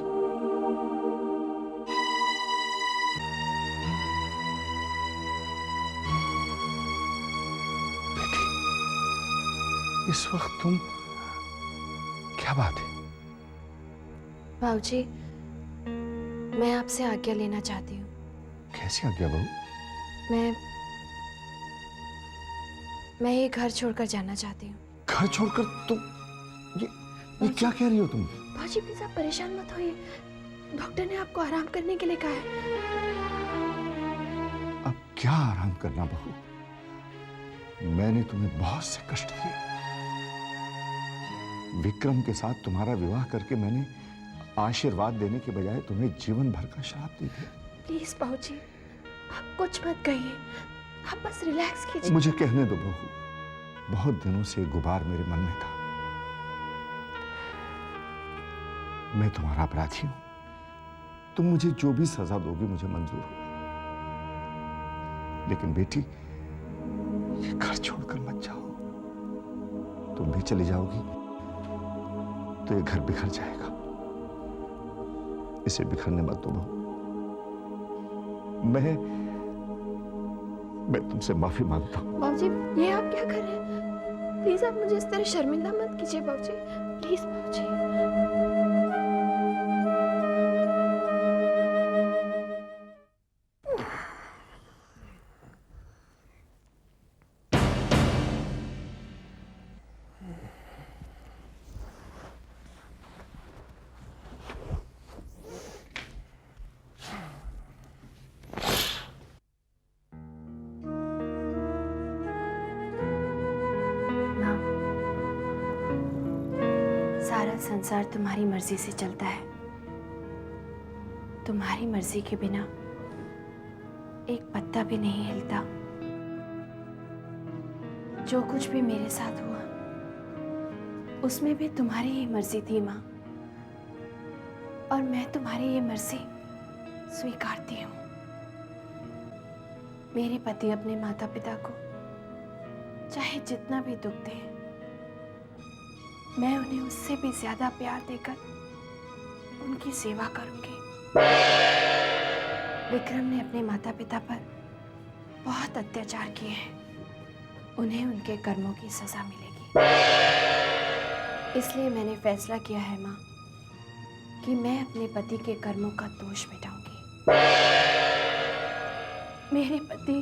इस वक्त तुम, क्या बात है? बाबूजी, मैं आपसे आज्ञा लेना चाहती हूँ। कैसी आज्ञा बहू? मैं ये घर छोड़कर जाना चाहती हूँ। घर छोड़कर तुम ये क्या कह रही हो तुम? बाबूजी प्लीज आप परेशान मत होइए, डॉक्टर ने आपको आराम करने के लिए कहा है। अब क्या आराम करना बहू? मैंने तुम्हें बहुत से कष्ट दिए। विक्रम के साथ तुम्हारा विवाह करके मैंने आशीर्वाद देने के बजाय तुम्हें जीवन भर का श्राप दे दिया। प्लीज बाबूजी आप कुछ मत कहिए, आप बस रिलैक्स कीजिए। मुझे कहने दो बहू, बहुत दिनों से गुबार मेरे मन में था। मैं तुम्हारा अपराधी हूं, तुम मुझे जो भी सजा दोगी मुझे मंजूर हो, लेकिन बेटी ये घर छोड़कर मत जाओ। तुम भी चली जाओगी तो ये घर बिखर जाएगा। इसे बिखरने मत दो बहू। मैं तुमसे माफी मांगता हूं। बाबूजी ये आप क्या कर रहे हैं? प्लीज आप मुझे इस तरह शर्मिंदा मत कीजिए बाबूजी, प्लीज बाबूजी। सारा संसार तुम्हारी मर्जी से चलता है। तुम्हारी मर्जी के बिना एक पत्ता भी नहीं हिलता। जो कुछ भी मेरे साथ हुआ उसमें भी तुम्हारी ही मर्जी थी माँ, और मैं तुम्हारी ये मर्जी स्वीकारती हूँ। मेरे पति अपने माता पिता को चाहे जितना भी दुख दें, मैं उन्हें उससे भी ज्यादा प्यार देकर उनकी सेवा करूंगी। विक्रम ने अपने माता पिता पर बहुत अत्याचार किए हैं, उन्हें उनके कर्मों की सजा मिलेगी। इसलिए मैंने फैसला किया है माँ कि मैं अपने पति के कर्मों का दोष मिटाऊंगी। मेरे पति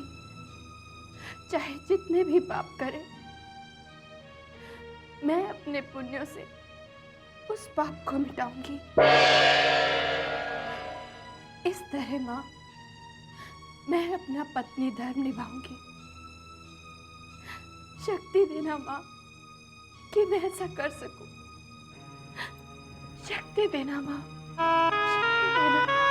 चाहे जितने भी पाप करें, मैं अपने पुण्यों से उस पाप को मिटाऊंगी। इस तरह माँ मैं अपना पत्नी धर्म निभाऊंगी। शक्ति देना माँ कि मैं ऐसा कर सकूं। शक्ति देना माँ, शक्ति देना।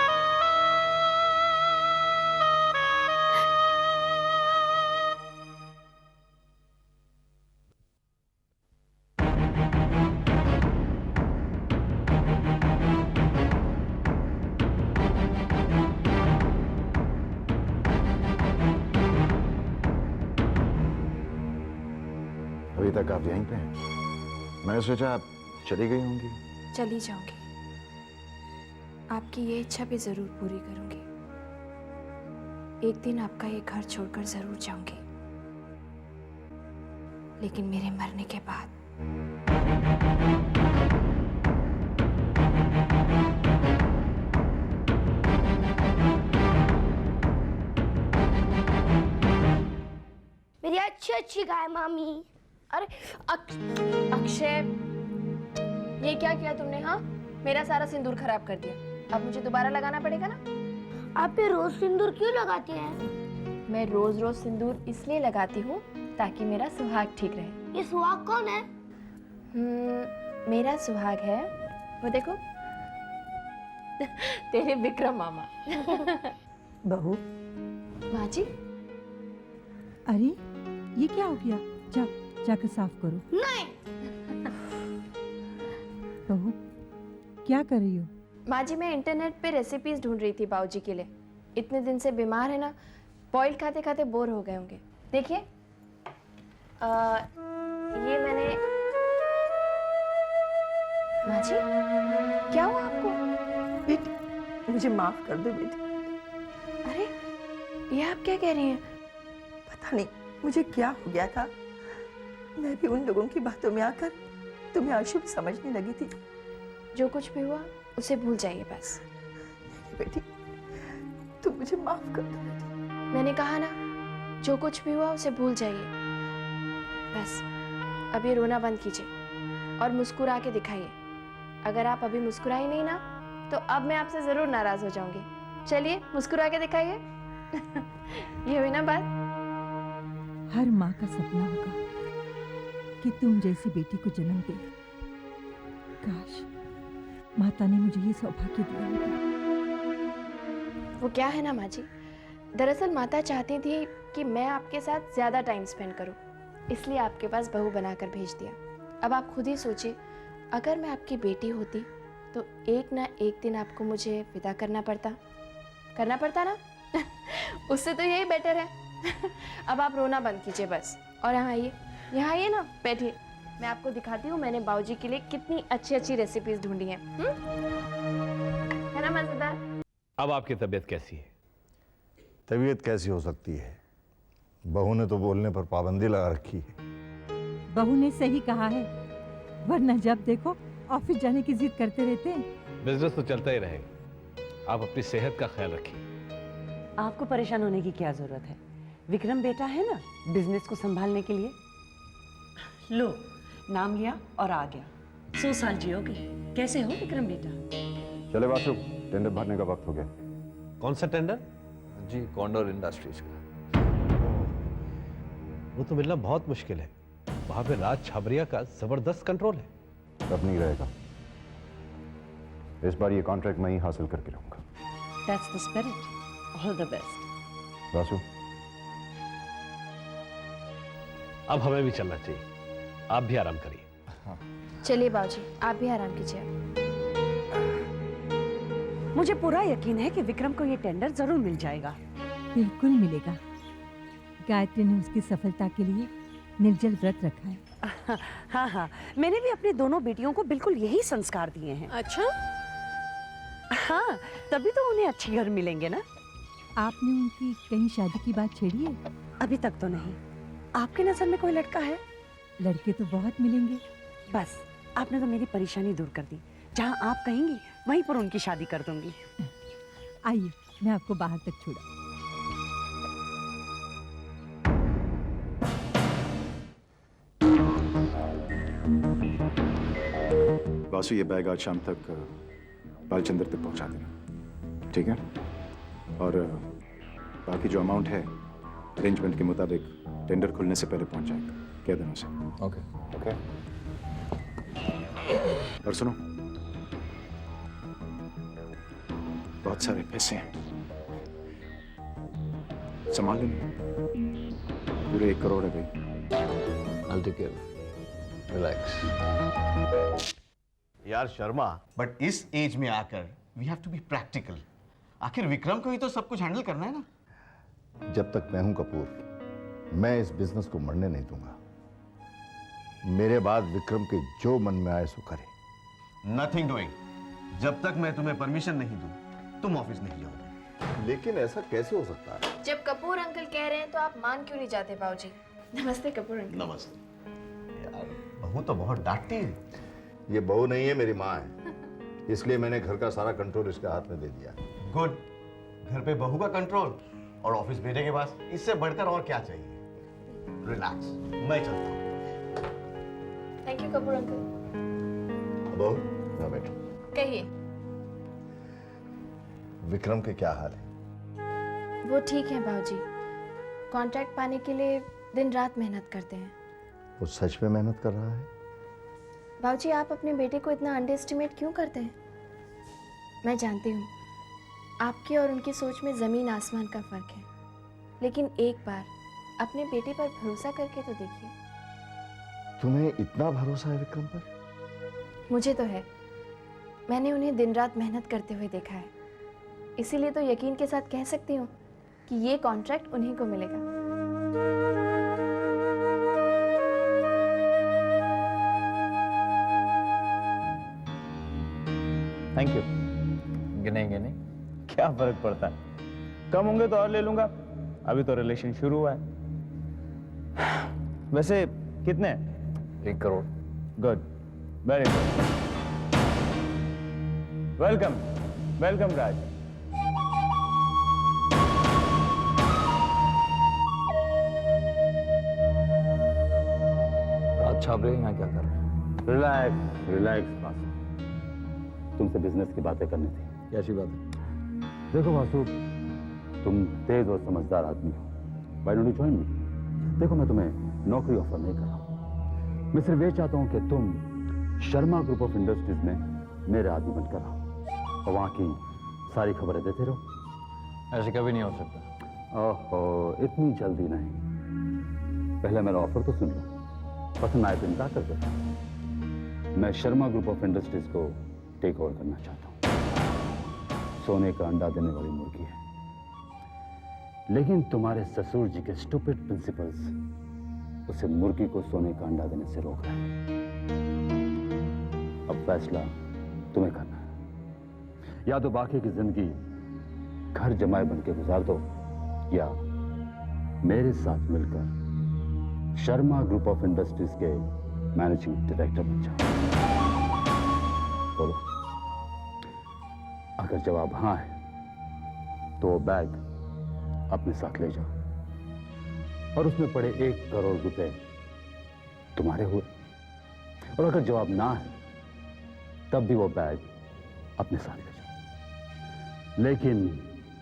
अभी तक आप यहीं पे हैं? मैंने सोचा आप चली गई होंगी। चली जाऊंगी, आपकी ये इच्छा भी जरूर पूरी करूंगी। एक दिन आपका ये घर छोड़कर जरूर जाऊंगी, लेकिन मेरे मरने के बाद। मेरी अच्छी अच्छी गाय मामी। अरे अक्षय, ये क्या किया तुमने? हाँ, मेरा सारा सिंदूर खराब कर दिया। अब मुझे दोबारा लगाना पड़ेगा ना? आप ये रोज सिंदूर क्यों लगाती हैं? मैं रोज रोज सिंदूर इसलिए लगाती हूँ ताकि मेरा सुहाग ठीक रहे। ये सुहाग कौन है? मेरा सुहाग है, वो देखो, तेरे विक्रम मामा। बहू। माँ जी। अरे ये क्या हो गया? जाकर साफ करो। नहीं। बहू क्या कर रही हो? माँ जी, मैं इंटरनेट पे रेसिपीज ढूंढ रही थी बाबूजी के लिए। इतने दिन से बीमार है ना, बॉइल खाते खाते बोर हो गए होंगे। देखिए, ये मैंने। माँ जी, क्या हुआ आपको? बेटी, मुझे माफ कर दो बेटी। अरे, ये आप क्या कह रही हैं? पता नहीं मुझे क्या हो गया था। मैं भी उन लोगों की बातों में आकर तुम्हें अशुभ समझने लगी थी। जो कुछ भी हुआ उसे भूल जाइए बस। बेटी, तुम मुझे माफ कर दो बेटी। मैंने कहा ना, जो कुछ भी हुआ उसे भूल जाइए बस। अब ये रोना बंद कीजिए और मुस्कुरा के दिखाइए। अगर आप अभी मुस्कुराई नहीं ना, तो अब मैं आपसे जरूर नाराज हो जाऊंगी। चलिए, मुस्कुरा के दिखाइए। ये हुई ना बात? हर माँ का सपना होगा कि तुम जैसी बेटी को जन्म दे। काश माता ने मुझे ये सौभाग्य दिया होता। वो क्या है ना माँ जी, दरअसल माता चाहती थी कि मैं आपके साथ ज्यादा टाइम स्पेंड करूं, इसलिए आपके पास बहू बनाकर भेज दिया। अब आप खुद ही सोचिए, अगर मैं आपकी बेटी होती तो एक ना एक दिन आपको मुझे विदा करना पड़ता ना। उससे तो यही बेटर है। अब आप रोना बंद कीजिए बस और यहाँ आइए ना, बैठिए। मैं आपको दिखाती हूँ मैंने बाबूजी के लिए कितनी अच्छी अच्छी रेसिपीज ढूंढी हैं। है ना मजेदार? अब आपकी तबीयत कैसी है? तबीयत कैसी हो सकती है? बहू ने तो बोलने पर पाबंदी लगा रखी है। बहू ने सही कहा है, वरना जब देखो ऑफिस जाने की जिद करते रहते हैं। बिजनेस तो चलता ही रहेगा। आप अपनी सेहत का ख्याल रखिए। आपको परेशान होने की क्या जरूरत है? विक्रम बेटा है ना बिजनेस को संभालने के लिए। लो, नाम लिया और आ गया। 100 साल जियोगे। कैसे हो विक्रम बेटा? चले वासु, टेंडर भरने का वक्त हो गया। कौन सा टेंडर? जी, कॉन्डोर इंडस्ट्रीज का। वो तो मिलना बहुत मुश्किल है। वहां पे राज छाबरिया का जबरदस्त कंट्रोल है। अब नहीं रहेगा। इस बार ये कॉन्ट्रैक्ट मैं ही हासिल करके रहूंगा। That's the spirit. All the best. Vasu, अब हमें भी चलना चाहिए। आप भी आराम करिए। चलिए बाबूजी, आप भी आराम कीजिए। मुझे पूरा यकीन है कि विक्रम को ये टेंडर जरूर मिल जाएगा। बिल्कुल मिलेगा। गायत्री ने उसकी सफलता के लिए निर्जल व्रत रखा है। हाँ, मैंने भी अपनी दोनों बेटियों को बिल्कुल यही संस्कार दिए हैं। अच्छा? हाँ, तभी तो उन्हें अच्छे घर मिलेंगे ना। आपने उनकी कहीं शादी की बात छेड़ी है? अभी तक तो नहीं। आपकी नजर में कोई लड़का है? लड़के तो बहुत मिलेंगे। बस आपने तो मेरी परेशानी दूर कर दी। जहाँ आप कहेंगी वहीं पर उनकी शादी कर दूंगी। आइए, मैं आपको बाहर तक छोड़ा। वासु, ये बैग आज शाम तक बालचंद्र तक पहुंचा देना, ठीक है? और बाकी जो अमाउंट है अरेंजमेंट के मुताबिक टेंडर खुलने से पहले पहुंच जाएगा। कह देना उसे। ओके। और सुनो, बहुत सारे पैसे हैं, संभाल लेना। पूरे 1 करोड़ है भाई। I'll take care. Relax. यार शर्मा, बट इस एज में आकर we have to be practical. आखिर विक्रम को ही तो सब कुछ हैंडल करना है ना। जब तक मैं हूं कपूर, मैं इस बिजनेस को मरने नहीं दूंगा। मेरे बाद विक्रम के जो मन में आए सो करे। Nothing doing. जब तक मैं तुम्हें परमिशन नहीं दूं, तुम ऑफिस नहीं जाओगे। लेकिन ऐसा कैसे हो सकता है? जब कपूर अंकल कह रहे हैं तो आप मान क्यों नहीं जाते बाबूजी? नमस्ते कपूर अंकल। नमस्ते। यार बहू तो बहुत डांटती है। ये बहू नहीं है, मेरी माँ है, इसलिए मैंने घर का सारा कंट्रोल इसके हाथ में दे दिया। गुड। घर पे बहू का कंट्रोल और ऑफिस बेटे के पास, इससे बढ़कर और क्या चाहिए? रिलैक्स, मैं चलता हूँ। Thank you Kapoor uncle. बहू ना बैठो। कहिए। विक्रम के क्या हाल है? वो ठीक है बाबूजी। कॉन्ट्रैक्ट पाने के लिए दिन रात मेहनत करते हैं। वो सच में मेहनत कर रहा है? बाबूजी आप अपने बेटे को इतना अंडर एस्टिमेट क्यों करते हैं? मैं जानती हूँ आपकी और उनकी सोच में ज़मीन आसमान का फ़र्क है, लेकिन एक बार अपने बेटे पर भरोसा करके तो देखिए। तुम्हें इतना भरोसा है विक्रम पर? मुझे तो है। मैंने उन्हें दिन रात मेहनत करते हुए देखा है, इसीलिए तो यकीन के साथ कह सकती हूँ कि ये कॉन्ट्रैक्ट उन्हीं को मिलेगा। Thank you. गिनेंगे नहीं, क्या फर्क पड़ता है? कम होंगे तो और ले लूंगा, अभी तो रिलेशन शुरू हुआ है। वैसे कितने? 1 crore. Good, very good. Welcome welcome Raj. Raj Chhabre यहाँ क्या कर रहे हैं? रिलैक्स रिलैक्स बासु, तुमसे बिजनेस की बातें करनी थी। कैसी बात है? देखो बासु, तुम तेज और समझदार आदमी हो। Why don't you join me? देखो मैं तुम्हें नौकरी ऑफर नहीं कर रहा हूँ, मैं सिर्फ ये चाहता हूँ कि तुम शर्मा ग्रुप ऑफ इंडस्ट्रीज में मेरे आदमी बनकर रहो और वहाँ की सारी खबरें देते रहो। ऐसे कभी नहीं हो सकता। ओहो, इतनी जल्दी नहीं, पहले मेरा ऑफर तो सुन लो, पसंद आए तो इनकार कर दो। मैं शर्मा ग्रुप ऑफ इंडस्ट्रीज को टेक ओवर करना चाहता हूँ। सोने का अंडा देने वाली मुर्गी है, लेकिन तुम्हारे ससुर जी के स्टूपिड प्रिंसिपल्स उसे मुर्गी को सोने का अंडा देने से रोक रहे हैं। अब फैसला तुम्हें करना है, या तो बाकी की जिंदगी घर जमाए बन के गुजार दो, या मेरे साथ मिलकर शर्मा ग्रुप ऑफ इंडस्ट्रीज के मैनेजिंग डायरेक्टर बन जाओ। बोलो, अगर जवाब हाँ है तो वो बैग अपने साथ ले जाओ और उसमें पड़े 1 करोड़ रुपए तुम्हारे हुए, और अगर जवाब ना है तब भी वो बैग अपने साथ ले जाओ, लेकिन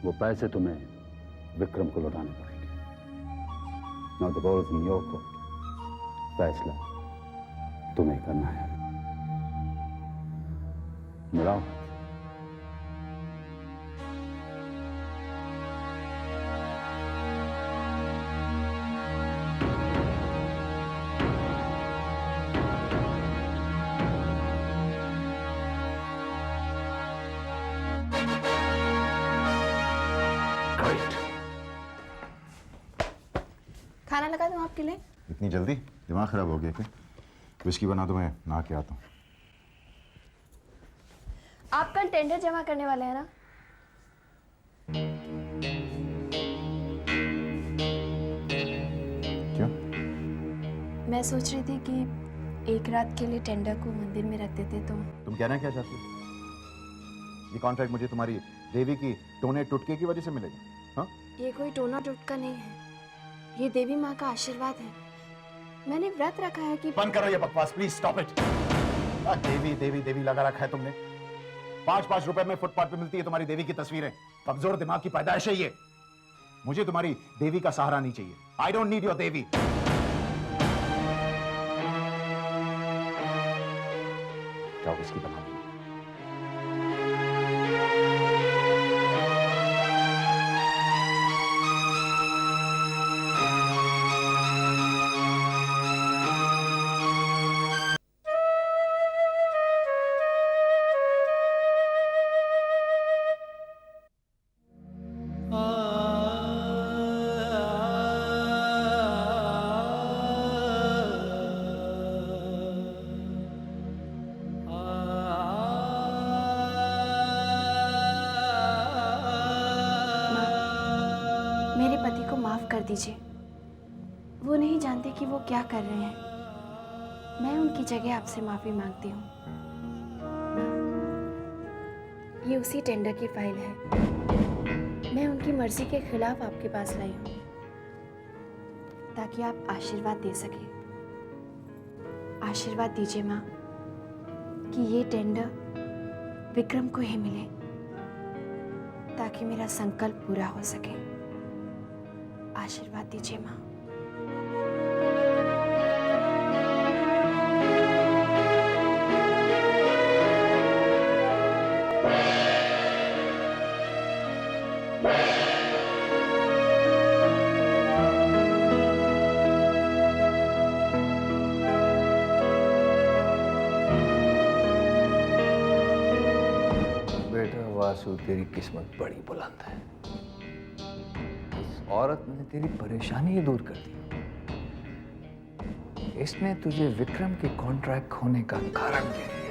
वो पैसे तुम्हें विक्रम को लौटाने पड़ेंगे। Now the ball is in your court, फैसला तुम्हें करना है। मिलाओ। खाना लगा दूं आपके लिए? इतनी जल्दी? दिमाग खराब हो गया क्या? विस्की बना दो, मैं नहा के आता हूँ। आप कल टेंडर जमा करने वाले हैं ना? क्यों? मैं सोच रही थी कि एक रात के लिए टेंडर को मंदिर में रख देते तो। तुम कहना क्या चाहती हो? ये कॉन्ट्रैक्ट मुझे तुम्हारी देवी की टोने टुटके की वजह से मिलेगा? हाँ? ये कोई टोना टुटका नहीं है, ये देवी माँ का आशीर्वाद है। मैंने व्रत रखा है कि। बंद करो ये बकवास, प्लीज स्टॉप इट। देवी देवी देवी लगा रखा है तुमने। 5-5 रुपए में फुटपाथ पे मिलती है तुम्हारी देवी की तस्वीरें। कमजोर दिमाग की पैदाइश है ये। मुझे तुम्हारी देवी का सहारा नहीं चाहिए। आई डोंट नीड योर देवी। जाओ इसकी बना। मेरे पति को माफ कर दीजिए, वो नहीं जानते कि वो क्या कर रहे हैं। मैं उनकी जगह आपसे माफी मांगती हूँ। ये उसी टेंडर की फाइल है, मैं उनकी मर्जी के खिलाफ आपके पास लाई हूँ ताकि आप आशीर्वाद दे सके। आशीर्वाद दीजिए माँ कि ये टेंडर विक्रम को ही मिले ताकि मेरा संकल्प पूरा हो सके। आशीर्वाद दीजिए माँ। बेटा वासु, तेरी किस्मत बड़ी बुलंद है। इस औरत ने तेरी परेशानी ही दूर कर दी। इसने तुझे विक्रम के कॉन्ट्रैक्ट खोने का कारण दे दिया।